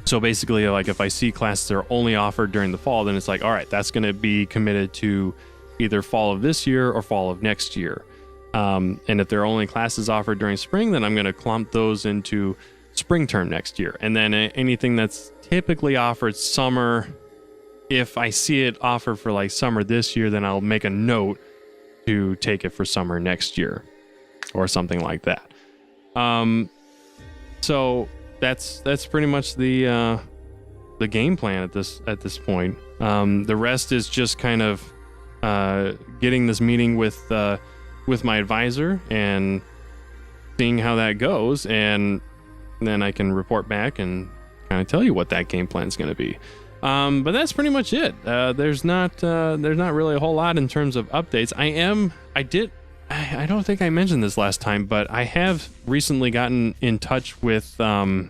So basically, like, if I see classes that are only offered during the fall, then it's like, all right, that's going to be committed to either fall of this year or fall of next year. And if there are only classes offered during spring, then I'm going to clump those into spring term next year. And then anything that's typically offered summer, if I see it offered for like summer this year, then I'll make a note to take it for summer next year or something like that. So that's pretty much the game plan at this point. The rest is just kind of getting this meeting with my advisor and seeing how that goes, and then I can report back and kind of tell you what that game plan is going to be. But that's pretty much it. There's not really a whole lot in terms of updates. I don't think I mentioned this last time, but I have recently gotten in touch with the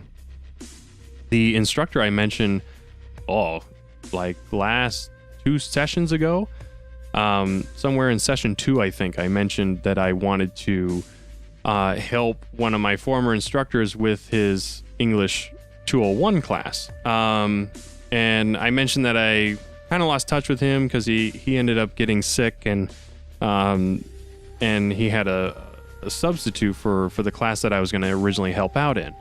instructor I mentioned, like last 2 sessions ago. Somewhere in session 2, I think I mentioned that I wanted to help one of my former instructors with his English 201 class. And I mentioned that I kind of lost touch with him because he ended up getting sick, and he had a substitute for the class that I was going to originally help out in.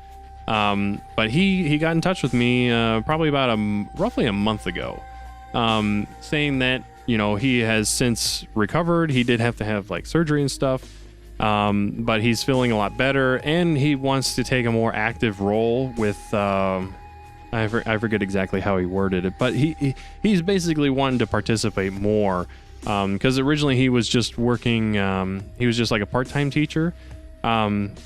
But he got in touch with me probably about roughly a month ago, saying that he has since recovered. He did have to have like surgery and stuff, but he's feeling a lot better, and he wants to take a more active role with. I forget exactly how he worded it, but he's basically wanting to participate more. Because originally he was just working, he was just like a part-time teacher. And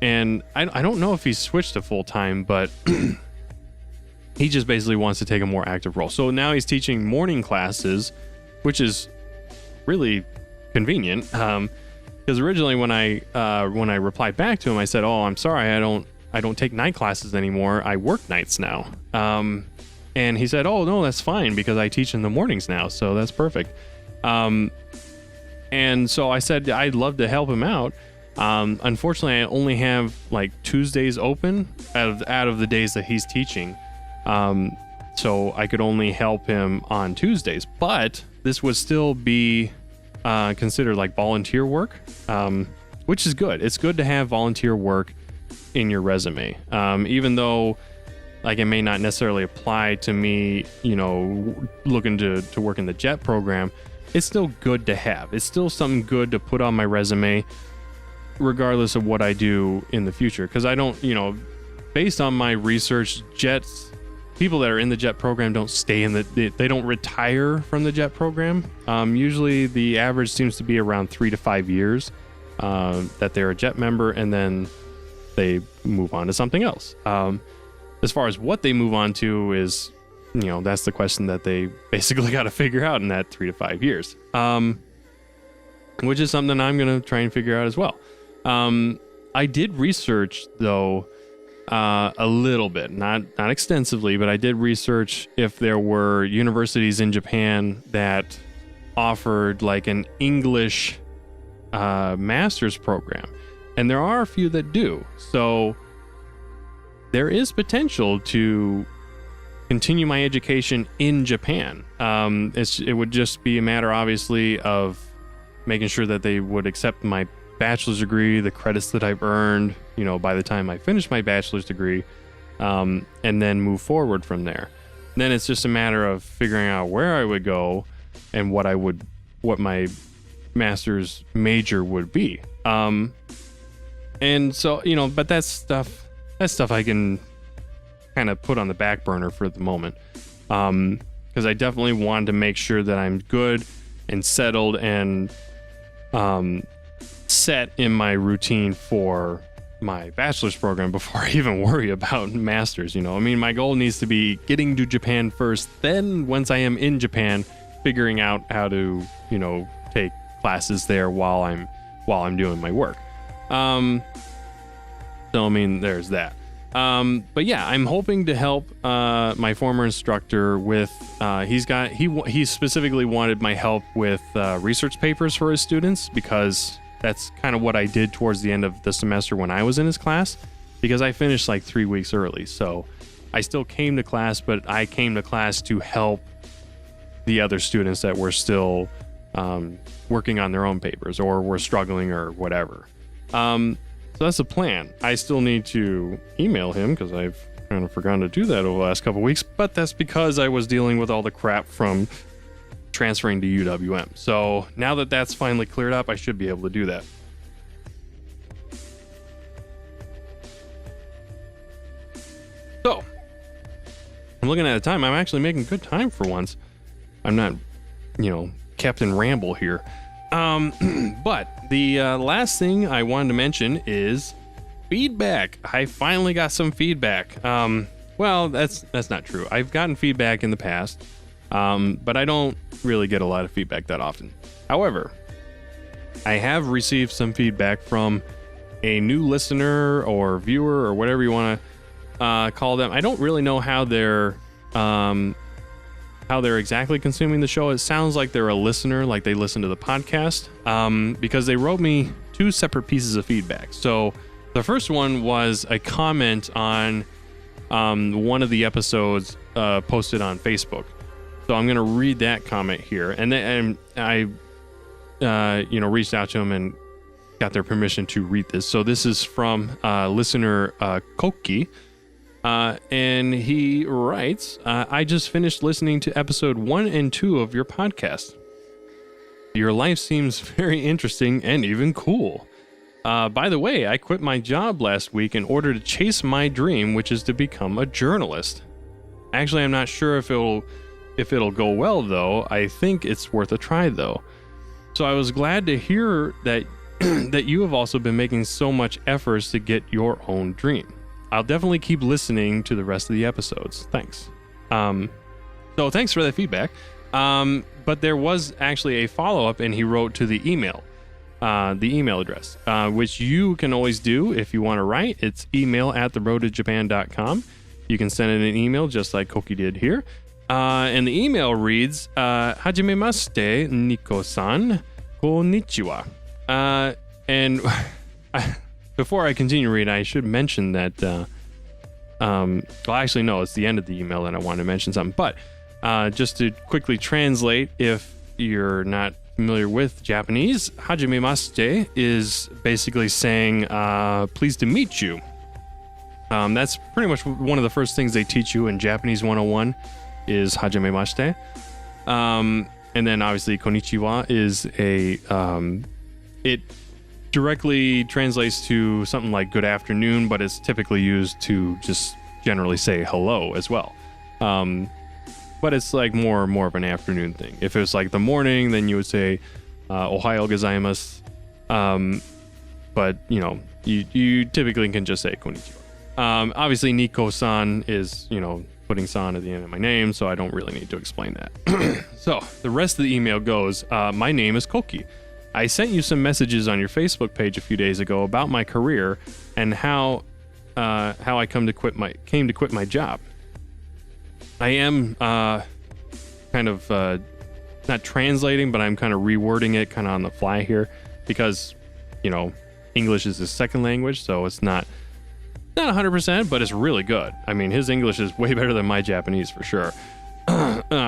I don't know if he's switched to full-time, but he just basically wants to take a more active role. So now he's teaching morning classes, which is really convenient. Because originally when I replied back to him, I said, I'm sorry, I don't take night classes anymore. I work nights now. And he said, no, that's fine because I teach in the mornings now. So that's perfect. And so I said, I'd love to help him out. Unfortunately, I only have like Tuesdays open out of the days that he's teaching. So I could only help him on Tuesdays, but this would still be, considered like volunteer work, which is good. It's good to have volunteer work in your resume. Even though like it may not necessarily apply to me, looking to work in the JET program, it's still good to have. It's still something good to put on my resume, regardless of what I do in the future. Because I don't, based on my research, people that are in the JET program don't stay they don't retire from the JET program. Usually the average seems to be around 3 to 5 years that they're a JET member, and then they move on to something else. As far as what they move on to is, that's the question that they basically got to figure out in that 3 to 5 years, which is something I'm going to try and figure out as well. I did research, though, a little bit, not extensively, but I did research if there were universities in Japan that offered like an English master's program. And there are a few that do. So there is potential to continue my education in Japan. It would just be a matter, obviously, of making sure that they would accept my bachelor's degree, the credits that I've earned, by the time I finish my bachelor's degree, and then move forward from there. And then it's just a matter of figuring out where I would go and what my master's major would be. And so, but that's stuff I can kind of put on the back burner for the moment. Because I definitely wanted to make sure that I'm good and settled and set in my routine for my bachelor's program before I even worry about master's. My goal needs to be getting to Japan first. Then once I am in Japan, figuring out how to, take classes there while I'm doing my work. So there's that. But yeah, I'm hoping to help my former instructor with. He specifically wanted my help with research papers for his students, because that's kind of what I did towards the end of the semester when I was in his class, because I finished like 3 weeks early. So I still came to class, but I came to class to help the other students that were still working on their own papers or were struggling or whatever. So that's the plan. I still need to email him because I've kind of forgotten to do that over the last couple weeks, but that's because I was dealing with all the crap from transferring to UWM. So now that that's finally cleared up, I should be able to do that. So I'm looking at the time. I'm actually making good time for once. I'm not, Captain Ramble here. But the last thing I wanted to mention is feedback. I finally got some feedback. Well, that's not true. I've gotten feedback in the past, but I don't really get a lot of feedback that often. However, I have received some feedback from a new listener or viewer or whatever you want to call them. I don't really know how they're exactly consuming the show. It sounds like they're a listener, like they listen to the podcast, because they wrote me 2 separate pieces of feedback. So the first one was a comment on one of the episodes posted on Facebook. So I'm going to read that comment here. And then I reached out to them and got their permission to read this. So this is from listener Koki. And he writes, I just finished listening to episode 1 and 2 of your podcast. Your life seems very interesting and even cool. By the way, I quit my job last week in order to chase my dream, which is to become a journalist. Actually, I'm not sure if it'll go well, though. I think it's worth a try, though. So I was glad to hear that that you have also been making so much efforts to get your own dream. I'll definitely keep listening to the rest of the episodes. Thanks. So thanks for that feedback. But there was actually a follow-up, and he wrote to the email address, which you can always do if you want to write. It's email@theroadtojapan.com. You can send in an email just like Koki did here. And the email reads, Hajimemashite, Nico-san, konnichiwa. And before I continue reading, I should mention that, well, actually, no, it's the end of the email that I want to mention something. But just to quickly translate, if you're not familiar with Japanese, Hajimemashite is basically saying, pleased to meet you. That's pretty much one of the first things they teach you in Japanese 101 is Hajimemashite. And then obviously konnichiwa is it directly translates to something like good afternoon, but it's typically used to just generally say hello as well. But it's like more of an afternoon thing. If it was like the morning, then you would say ohayo gozaimasu. But you typically can just say konnichiwa. Obviously Nico-san is, putting san at the end of my name, so I don't really need to explain that. So the rest of the email goes, my name is Koki. I sent you some messages on your Facebook page a few days ago about my career and how I came to quit my job. I am kind of not translating, but I'm kind of rewording it kind of on the fly here because English is his second language, so it's not 100%, but it's really good. I mean, his English is way better than my Japanese for sure.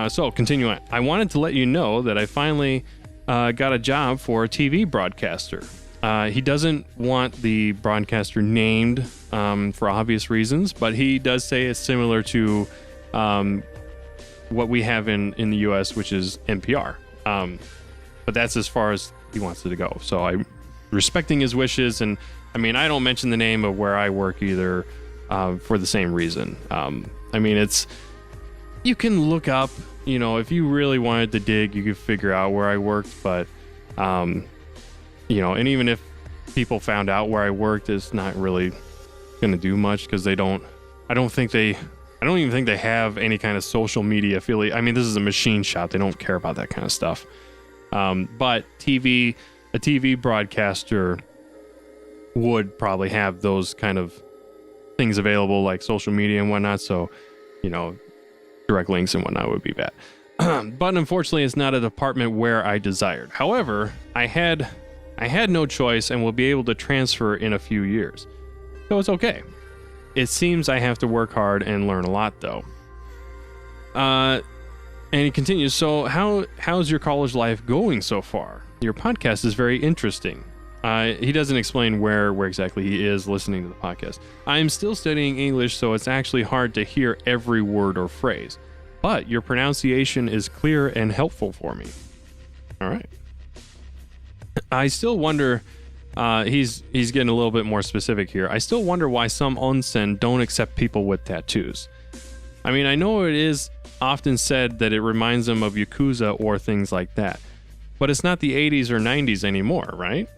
So continue on. I wanted to let you know that I finally got a job for a TV broadcaster. He doesn't want the broadcaster named for obvious reasons, but he does say it's similar to what we have in the U.S., which is NPR. But that's as far as he wants it to go. So I'm respecting his wishes, and I mean, I don't mention the name of where I work either for the same reason. I mean, you can look up, if you really wanted to dig, you could figure out where I worked, but and even if people found out where I worked, it's not really going to do much because I don't even think they have any kind of social media affiliate. I mean, this is a machine shop. They don't care about that kind of stuff. But a TV broadcaster would probably have those kind of things available, like social media and whatnot. So, direct links and whatnot would be bad. But unfortunately, it's not a department where I desired. However, I had no choice and will be able to transfer in a few years. So it's okay. It seems I have to work hard and learn a lot, though. And he continues, so how's your college life going so far? Your podcast is very interesting. He doesn't explain where exactly he is listening to the podcast. I'm still studying English, so it's actually hard to hear every word or phrase. But your pronunciation is clear and helpful for me. All right. I still wonder, he's getting a little bit more specific here. I still wonder why some onsen don't accept people with tattoos. I mean, I know it is often said that it reminds them of Yakuza or things like that. But it's not the 80s or 90s anymore, right?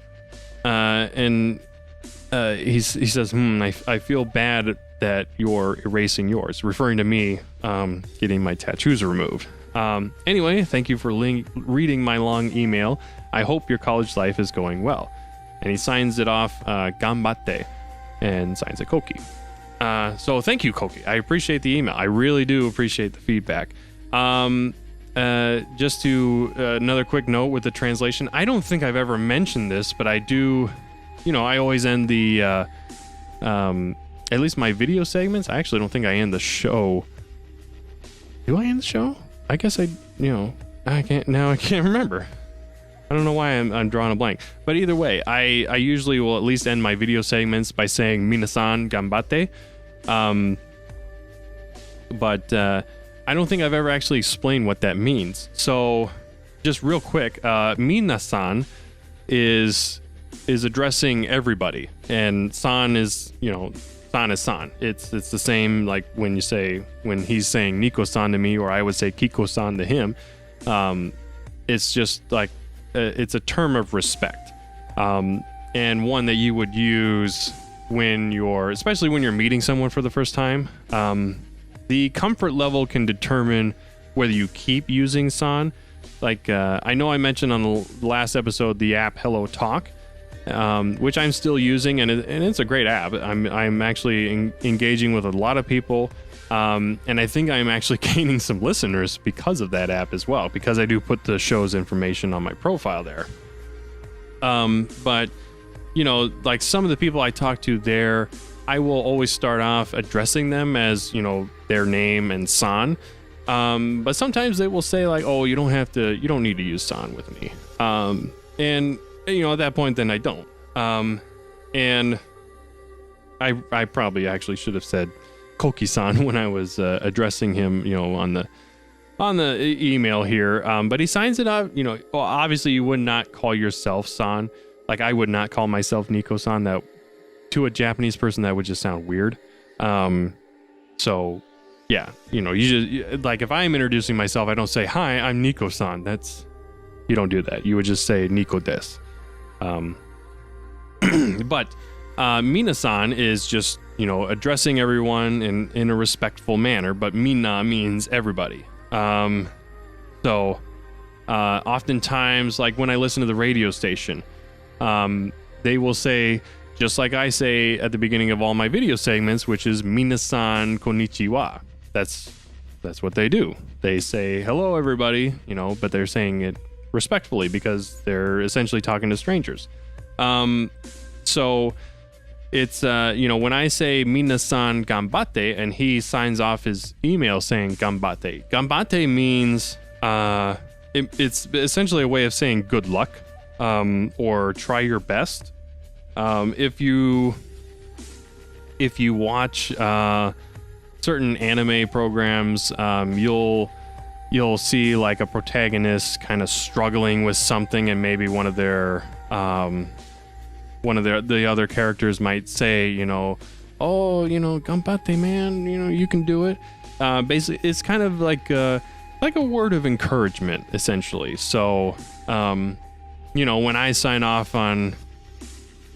He says, I feel bad that you're erasing yours, referring to me getting my tattoos removed. Anyway, thank you for reading my long email. I hope your college life is going well. And he signs it off, Gambatte, and signs it Koki. So thank you, Koki. I appreciate the email. I really do appreciate the feedback. Just to another quick note with the translation. I don't think I've ever mentioned this, but I do, I always end the, at least my video segments. I actually don't think I end the show. Do I end the show? I guess I can't remember. I don't know why I'm drawing a blank. But either way, I usually will at least end my video segments by saying minasan ganbatte. But I don't think I've ever actually explained what that means. So just real quick, minasan is addressing everybody, and san is, san is san. It's the same like when he's saying Nico-san to me, or I would say Kiko-san to him. It's just like it's a term of respect, and one that you would use especially when you're meeting someone for the first time. The comfort level can determine whether you keep using san. Like I know I mentioned on the last episode the app Hello Talk, which I'm still using, and it's a great app. I'm actually engaging with a lot of people, and I think I'm actually gaining some listeners because of that app as well, because I do put the show's information on my profile there. But like some of the people I talk to there, I will always start off addressing them as their name and san. But sometimes they will say like, oh, you don't need to use san with me. And at that point, then I don't. And I probably actually should have said Koki-san when I was addressing him, on the email here. But he signs it up. Well, obviously you would not call yourself san. Like I would not call myself Nico-san. That to a Japanese person that would just sound weird. So yeah, you just like if I'm introducing myself, I don't say hi, I'm Nico-san. You don't do that. You would just say Nico des. But minasan is just addressing everyone in a respectful manner, but mina means everybody. So oftentimes, like when I listen to the radio station, they will say, just like I say at the beginning of all my video segments, which is minasan konnichiwa. That's what they do. They say hello everybody, but they're saying it respectfully because they're essentially talking to strangers. So it's when I say minasan ganbatte and he signs off his email saying ganbatte. Ganbatte means it's essentially a way of saying good luck, or try your best. If you watch certain anime programs, you'll see like a protagonist kind of struggling with something, and maybe one of the other characters might say, oh, ganbatte, man, you can do it. Basically, it's kind of like a word of encouragement, essentially. So, when I sign off on,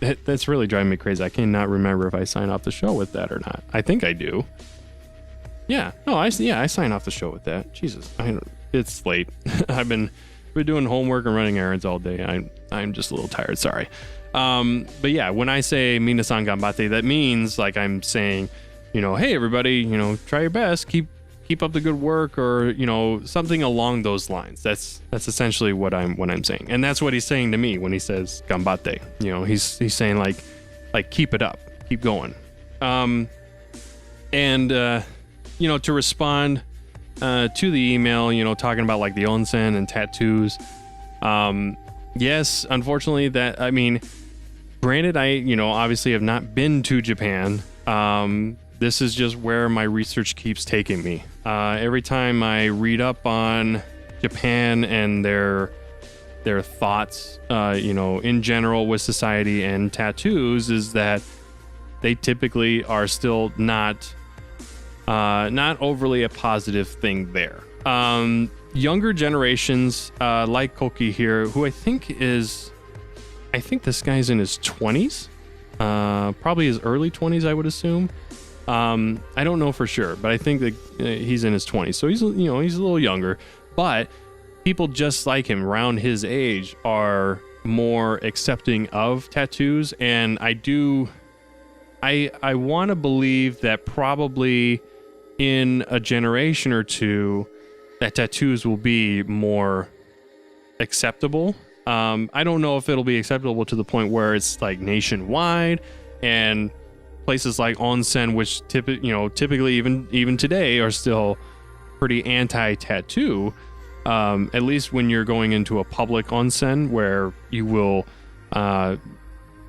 that's really driving me crazy. I cannot remember if I sign off the show with that or not. I think I do. Yeah, no, I sign off the show with that. Jesus, it's late. I've been doing homework and running errands all day. I'm just a little tired. Sorry. But yeah, when I say minasan ganbatte, that means like I'm saying, hey everybody, try your best, keep up the good work, or something along those lines. That's essentially what I'm saying, and that's what he's saying to me when he says ganbatte. He's saying like keep it up, keep going. To respond to the email, talking about like the onsen and tattoos. Yes, unfortunately, granted, I obviously have not been to Japan. This is just where my research keeps taking me. Every time I read up on Japan and their thoughts, in general with society and tattoos, is that they typically are still not overly a positive thing there. Younger generations, like Koki here, who I think this guy's in his 20s, probably his early 20s, I would assume. I don't know for sure, but I think that he's in his 20s, so he's a little younger. But people just like him around his age are more accepting of tattoos, and I want to believe that probably in a generation or two, that tattoos will be more acceptable. I don't know if it'll be acceptable to the point where it's like nationwide, and places like onsen, which typically even today are still pretty anti-tattoo. At least when you're going into a public onsen where you will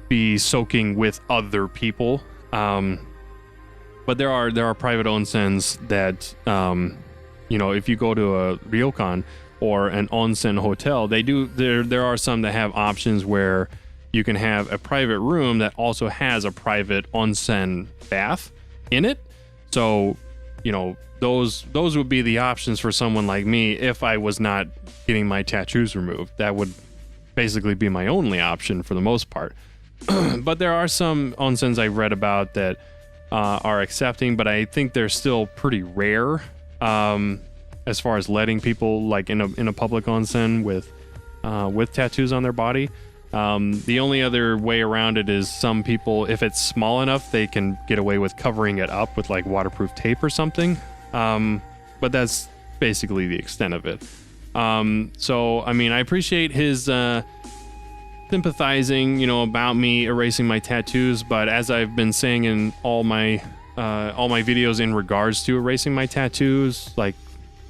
be soaking with other people. But there are private onsens that, if you go to a ryokan or an onsen hotel, there are some that have options where you can have a private room that also has a private onsen bath in it. So, those would be the options for someone like me if I was not getting my tattoos removed. That would basically be my only option for the most part. But there are some onsens I've read about that are accepting, but I think they're still pretty rare as far as letting people like in a public onsen with tattoos on their body. The only other way around it is some people, if it's small enough, they can get away with covering it up with like waterproof tape or something. But that's basically the extent of it. So I appreciate his sympathizing, about me erasing my tattoos, but as I've been saying in all my videos in regards to erasing my tattoos, like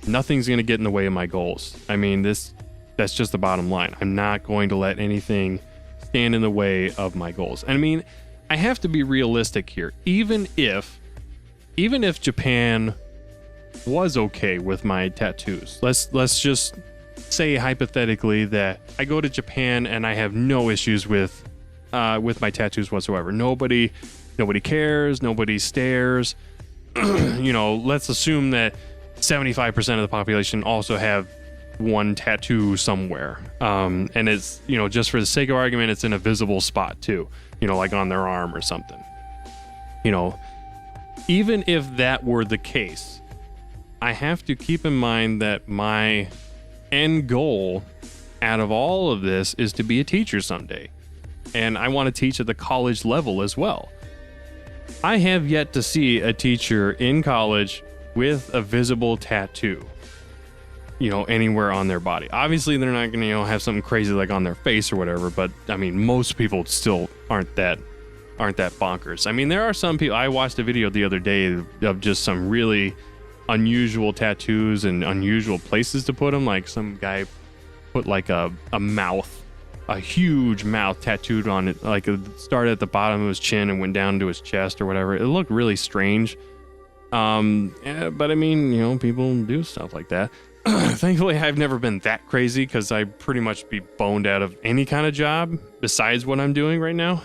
nothing's gonna get in the way of my goals. That's just the bottom line. I'm not going to let anything stand in the way of my goals. I have to be realistic here. Even if Japan was okay with my tattoos, let's just say hypothetically that I go to Japan and I have no issues with my tattoos whatsoever. Nobody cares, nobody stares. Let's assume that 75% of the population also have one tattoo somewhere, and it's just for the sake of argument, it's in a visible spot too, like on their arm or something. Even if that were the case, I have to keep in mind that my end goal out of all of this is to be a teacher someday, and I want to teach at the college level as well. I have yet to see a teacher in college with a visible tattoo anywhere on their body. Obviously they're not gonna have something crazy like on their face or whatever, but most people still aren't that bonkers. There are some people. I watched a video the other day of just some really unusual tattoos and unusual places to put them. Like some guy put like a mouth, a huge mouth tattooed on it. Like it started at the bottom of his chin and went down to his chest or whatever. It looked really strange. Yeah, but I mean, you know, people do stuff like that. Thankfully, I've never been that crazy because I'd pretty much be boned out of any kind of job besides what I'm doing right now.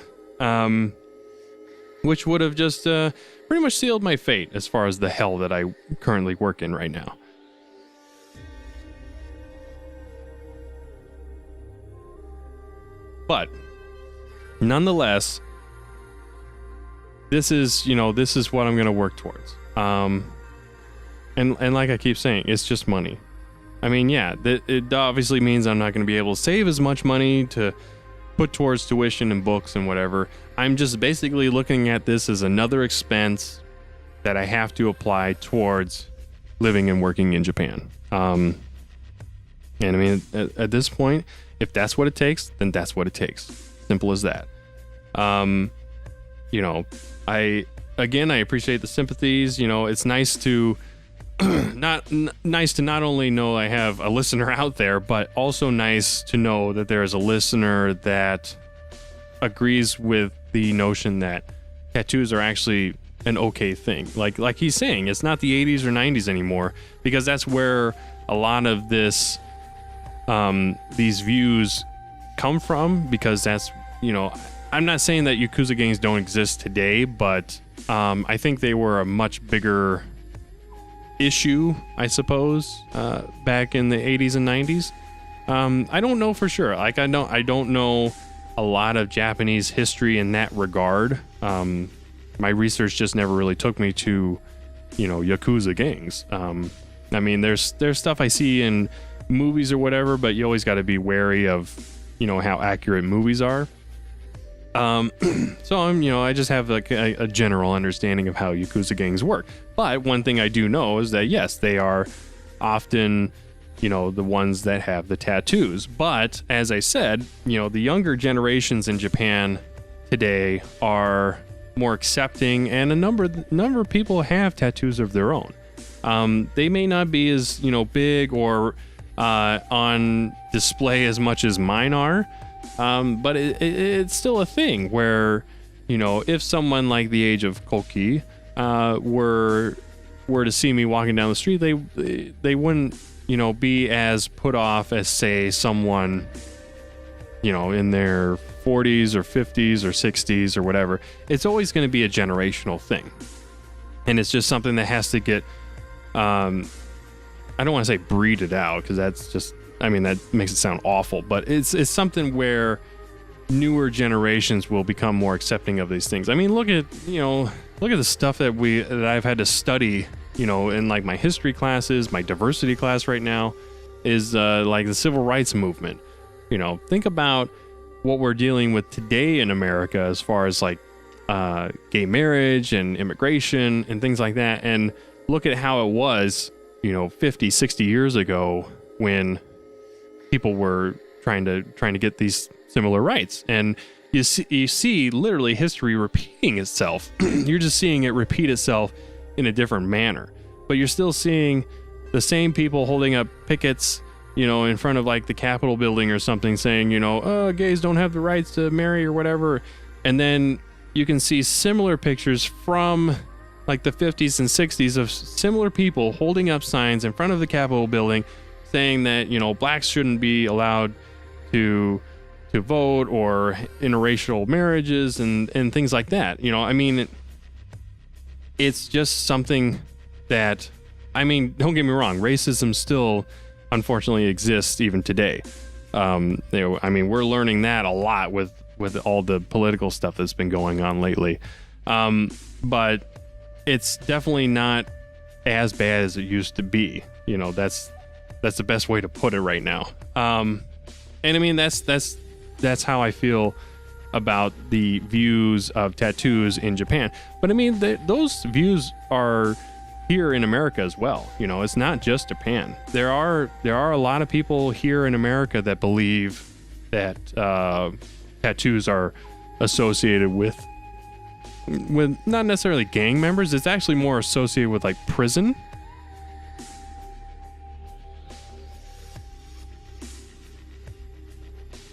Which would have just pretty much sealed my fate as far as the hell that I currently work in right now. But nonetheless, this is what I'm going to work towards. And like I keep saying, it's just money. I mean, yeah, it obviously means I'm not going to be able to save as much money to put towards tuition and books and whatever. I'm just basically looking at this as another expense that I have to apply towards living and working in Japan. And I mean, at this point, if that's what it takes, then that's what it takes. Simple as that. You know, I appreciate the sympathies. You know, it's nice to not only know I have a listener out there, but also nice to know that there is a listener that agrees with the notion that tattoos are actually an okay thing. Like he's saying, it's not the 80s or 90s anymore, because that's where a lot of this these views come from, because that's, you know, I'm not saying that Yakuza gangs don't exist today, but I think they were a much bigger issue, I suppose, back in the 80s and 90s. I don't know for sure. Like, I don't know a lot of Japanese history in that regard. My research just never really took me to, you know, Yakuza gangs. I mean, there's stuff I see in movies or whatever, but you always got to be wary of, you know, how accurate movies are. So I just have like a general understanding of how Yakuza gangs work. But one thing I do know is that, yes, they are often, you know, the ones that have the tattoos. But as I said, you know, the younger generations in Japan today are more accepting, and a number of people have tattoos of their own. They may not be as, you know, big or on display as much as mine are. But it's still a thing where, you know, if someone like the age of Koki were to see me walking down the street, they wouldn't, you know, be as put off as, say, someone, you know, in their 40s or 50s or 60s or whatever. It's always going to be a generational thing, and it's just something that has to get I don't want to say breeded out, because that's just, I mean, that makes it sound awful, but it's something where newer generations will become more accepting of these things. I mean, look at the stuff that I've had to study, you know, in like my history classes, my diversity class right now is like the civil rights movement. You know, think about what we're dealing with today in America as far as like gay marriage and immigration and things like that, and look at how it was, you know, 50, 60 years ago when people were trying to get these similar rights. And you see literally history repeating itself. You're just seeing it repeat itself in a different manner, but you're still seeing the same people holding up pickets, you know, in front of like the Capitol building or something, saying, you know, oh, gays don't have the rights to marry or whatever. And then you can see similar pictures from like the 50s and 60s of similar people holding up signs in front of the Capitol building saying that, you know, blacks shouldn't be allowed to vote, or interracial marriages and things like that. You know, I mean, it's just something that, I mean, don't get me wrong, racism still unfortunately exists even today. You know, I mean, we're learning that a lot with all the political stuff that's been going on lately. But it's definitely not as bad as it used to be. You know, that's the best way to put it right now. And I mean, that's how I feel about the views of tattoos in Japan. But I mean, those views are here in America as well. You know, it's not just Japan. There are a lot of people here in America that believe that tattoos are associated with not necessarily gang members. It's actually more associated with like prison.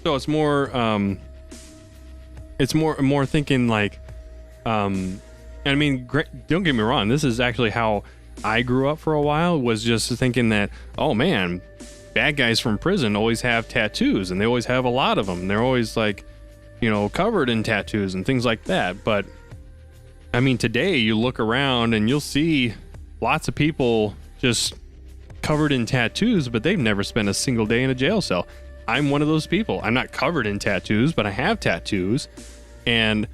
So it's more thinking like, I mean, don't get me wrong. This is actually how I grew up for a while, was just thinking that, oh man, bad guys from prison always have tattoos, and they always have a lot of them. They're always like, covered in tattoos and things like that. But I mean, today you look around and you'll see lots of people just covered in tattoos, but they've never spent a single day in a jail cell. I'm one of those people. I'm not covered in tattoos, but I have tattoos, and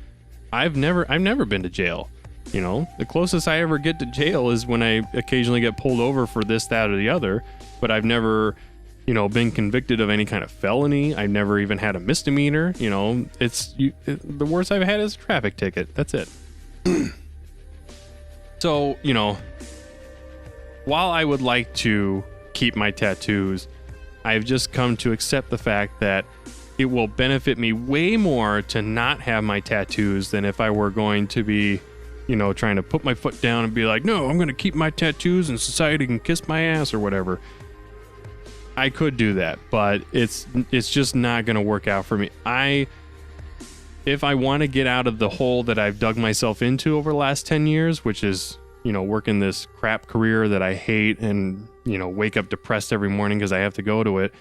I've never been to jail. The closest I ever get to jail is when I occasionally get pulled over for this, that, or the other, but I've never, been convicted of any kind of felony. I've never even had a misdemeanor. The worst I've had is a traffic ticket. That's it. So, while I would like to keep my tattoos, I've just come to accept the fact that it will benefit me way more to not have my tattoos than if I were going to be, trying to put my foot down and be like, no, I'm going to keep my tattoos and society can kiss my ass or whatever. I could do that, but it's just not going to work out for me. If I want to get out of the hole that I've dug myself into over the last 10 years, which is, working this crap career that I hate and, wake up depressed every morning because I have to go to it,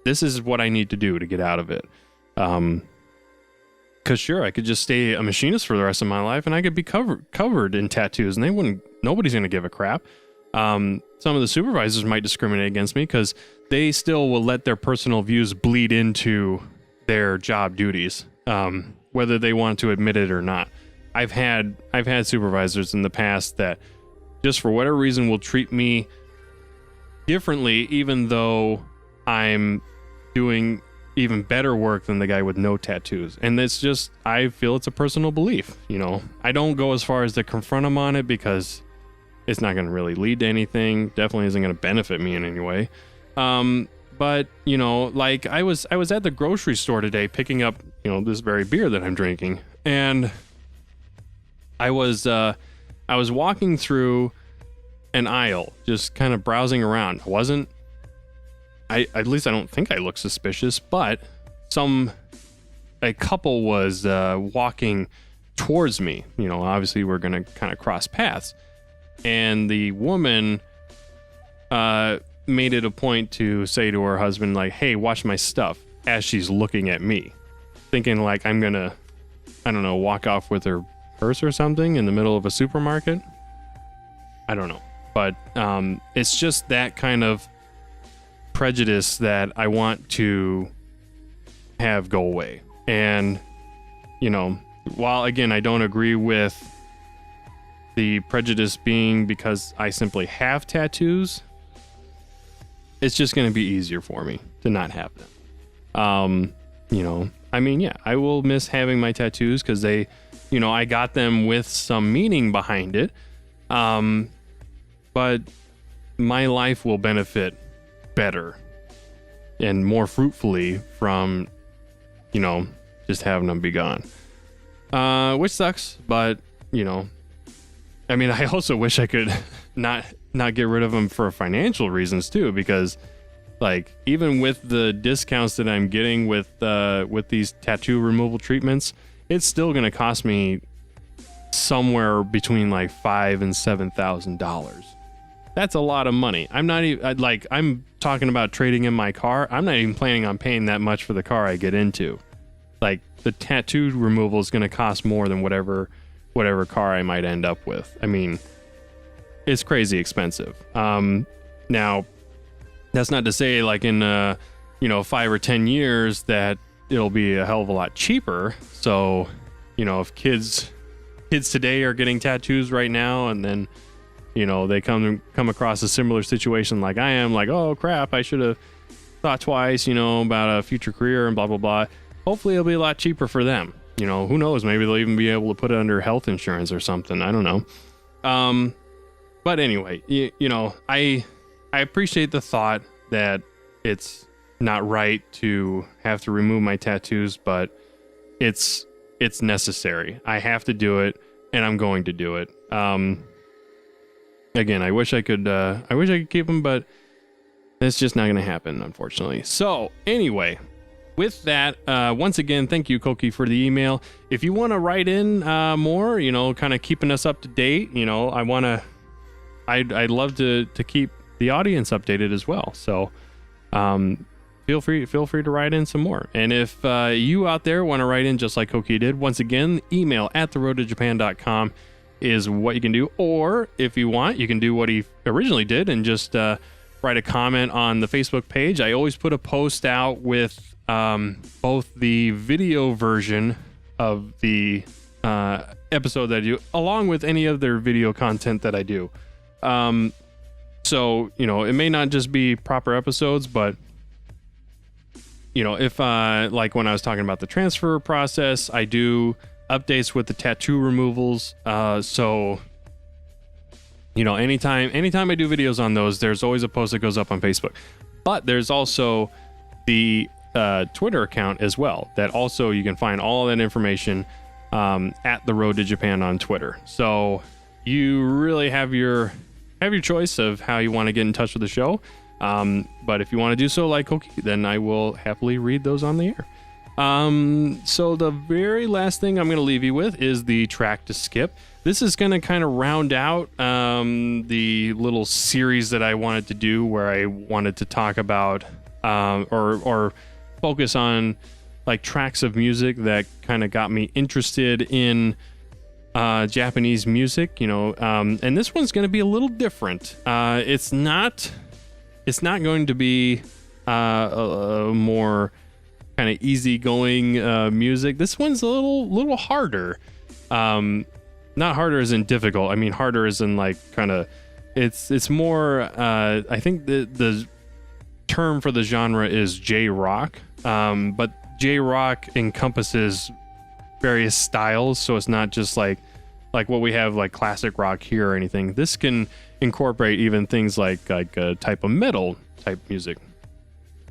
this is what I need to do to get out of it. Because sure, I could just stay a machinist for the rest of my life and I could be covered in tattoos, and nobody's going to give a crap. Some of the supervisors might discriminate against me because they still will let their personal views bleed into their job duties, whether they want to admit it or not. I've had supervisors in the past that just for whatever reason will treat me differently, even though I'm doing even better work than the guy with no tattoos. And it's just, I feel it's a personal belief. I don't go as far as to confront him on it because it's not going to really lead to anything. Definitely isn't going to benefit me in any way. But like I was at the grocery store today picking up, this very beer that I'm drinking, and I was walking through an aisle, just kind of browsing around. At least I don't think I look suspicious, but a couple was walking towards me. Obviously we're going to kind of cross paths. And the woman made it a point to say to her husband, like, hey, watch my stuff, as she's looking at me, thinking like I'm going to, I don't know, walk off with her purse or something in the middle of a supermarket. I don't know. But it's just that kind of prejudice that I want to have go away. And, while, again, I don't agree with the prejudice being because I simply have tattoos, it's just going to be easier for me to not have them. I mean, yeah, I will miss having my tattoos because they, I got them with some meaning behind it. But my life will benefit better and more fruitfully from, just having them be gone. Which sucks, but, I mean, I also wish I could not get rid of them for financial reasons too, because like even with the discounts that I'm getting with these tattoo removal treatments, it's still going to cost me somewhere between like $5,000 and $7,000. That's a lot of money. I'm not even I'm talking about trading in my car. I'm not even planning on paying that much for the car I get into. Like the tattoo removal is going to cost more than whatever car I might end up with. I mean, it's crazy expensive. Now, that's not to say like in 5 or 10 years that it'll be a hell of a lot cheaper. So, if kids today are getting tattoos right now, and then they come across a similar situation like I am, like, oh crap, I should have thought twice, about a future career and blah blah blah. Hopefully, it'll be a lot cheaper for them. Who knows? Maybe they'll even be able to put it under health insurance or something. I don't know. But anyway, I appreciate the thought that it's not right to have to remove my tattoos, but it's necessary. I have to do it, and I'm going to do it. Again, I wish I could keep them, but it's just not going to happen, unfortunately. So anyway, with that, once again, thank you, Koki, for the email. If you want to write in more, kind of keeping us up to date, I'd love to keep the audience updated as well. So feel free to write in some more. And if you out there want to write in just like Koki did, once again, email at theroadtojapan.com is what you can do. Or if you want, you can do what he originally did and just write a comment on the Facebook page. I always put a post out with both the video version of the episode that I do, along with any other video content that I do. So, it may not just be proper episodes, but if like when I was talking about the transfer process, I do updates with the tattoo removals. So anytime I do videos on those, there's always a post that goes up on Facebook. But there's also the Twitter account as well, that also you can find all that information at The Road to Japan on Twitter. So you really have your choice of how you want to get in touch with the show. But if you want to do so like Koki, then I will happily read those on the air. So the very last thing I'm going to leave you with is the track to skip. This is going to kind of round out the little series that I wanted to do, where I wanted to talk about or focus on like tracks of music that kind of got me interested in Japanese music, and this one's going to be a little different. It's not going to be a more kind of easygoing music. This one's a little harder. Not harder as in difficult. I mean harder as in like kind of. It's more. I think the term for the genre is J-rock. But J-rock encompasses various styles, so it's not just like what we have like classic rock here or anything. This can incorporate even things like a type of metal type music,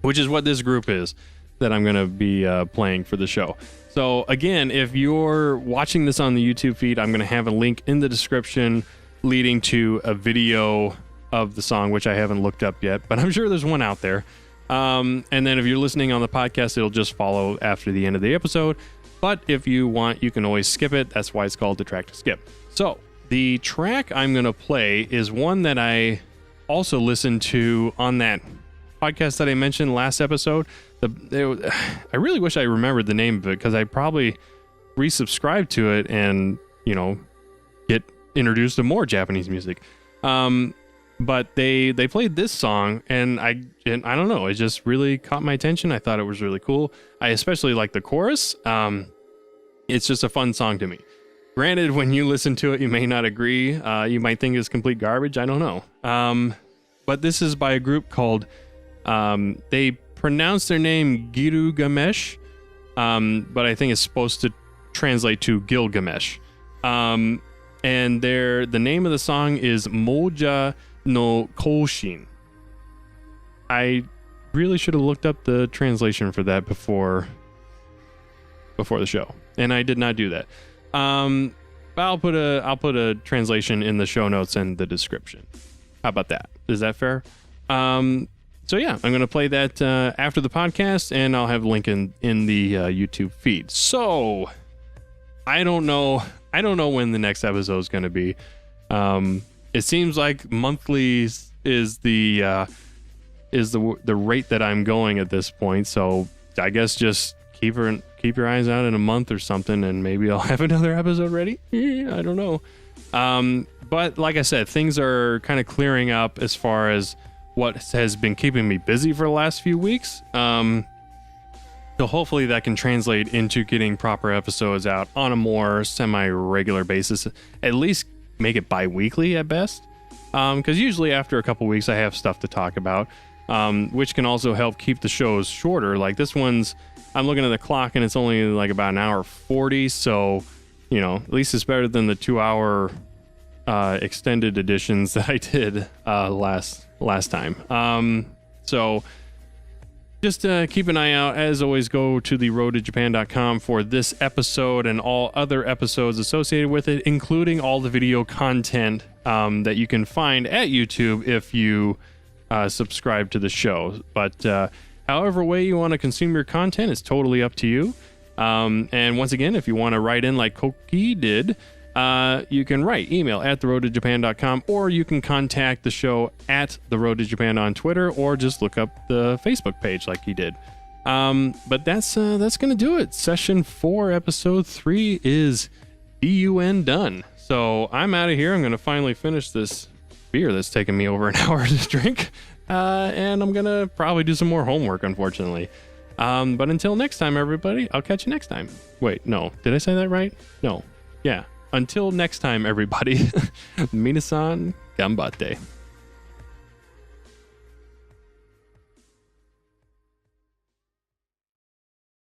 which is what this group is that I'm going to be playing for the show. So again, if you're watching this on the YouTube feed, I'm going to have a link in the description leading to a video of the song, which I haven't looked up yet, but I'm sure there's one out there. And then if you're listening on the podcast, it'll just follow after the end of the episode. But if you want, you can always skip it. That's why it's called the track to skip. So the track I'm going to play is one that I also listened to on that podcast that I mentioned last episode. I really wish I remembered the name of it, because I probably resubscribed to it and, get introduced to more Japanese music. But they played this song, and I don't know, it just really caught my attention. I thought it was really cool. I especially like the chorus. It's just a fun song to me. Granted, when you listen to it, you may not agree. You might think it's complete garbage. I don't know. But this is by a group called, they pronounce their name Girugamesh, but I think it's supposed to translate to Gilgamesh. And the name of the song is Mouja no Koushin. I really should have looked up the translation for that before the show, and I did not do that. I'll put a translation in the show notes and the description. How about that? Is that fair? So yeah, I'm gonna play that after the podcast, and I'll have a link in the YouTube feed. So I don't know when the next episode is gonna be. It seems like monthly is the rate that I'm going at this point. So I guess just keep your eyes out in a month or something, and maybe I'll have another episode ready. I don't know. But like I said, things are kind of clearing up as far as what has been keeping me busy for the last few weeks. So hopefully that can translate into getting proper episodes out on a more semi-regular basis. At least make it bi-weekly at best. Because usually after a couple weeks I have stuff to talk about, which can also help keep the shows shorter. Like this one's, I'm looking at the clock and it's only like about an hour 40. So, at least it's better than the 2-hour extended editions that I did last time. So just keep an eye out. As always, go to theroadtojapan.com for this episode and all other episodes associated with it, including all the video content that you can find at YouTube if you subscribe to the show. But However way you want to consume your content is totally up to you. And once again, if you want to write in like Koki did, you can write email at theroadtojapan.com, or you can contact the show at The Road to Japan on Twitter, or just look up the Facebook page like he did. But that's gonna do it. Session 4, episode 3 is done. So I'm out of here. I'm gonna finally finish this beer that's taken me over an hour to drink, and I'm gonna probably do some more homework, unfortunately. But until next time, everybody, I'll catch you next time. Wait, no, did I say that right? No, yeah. Until next time, everybody. Minasan, gambate.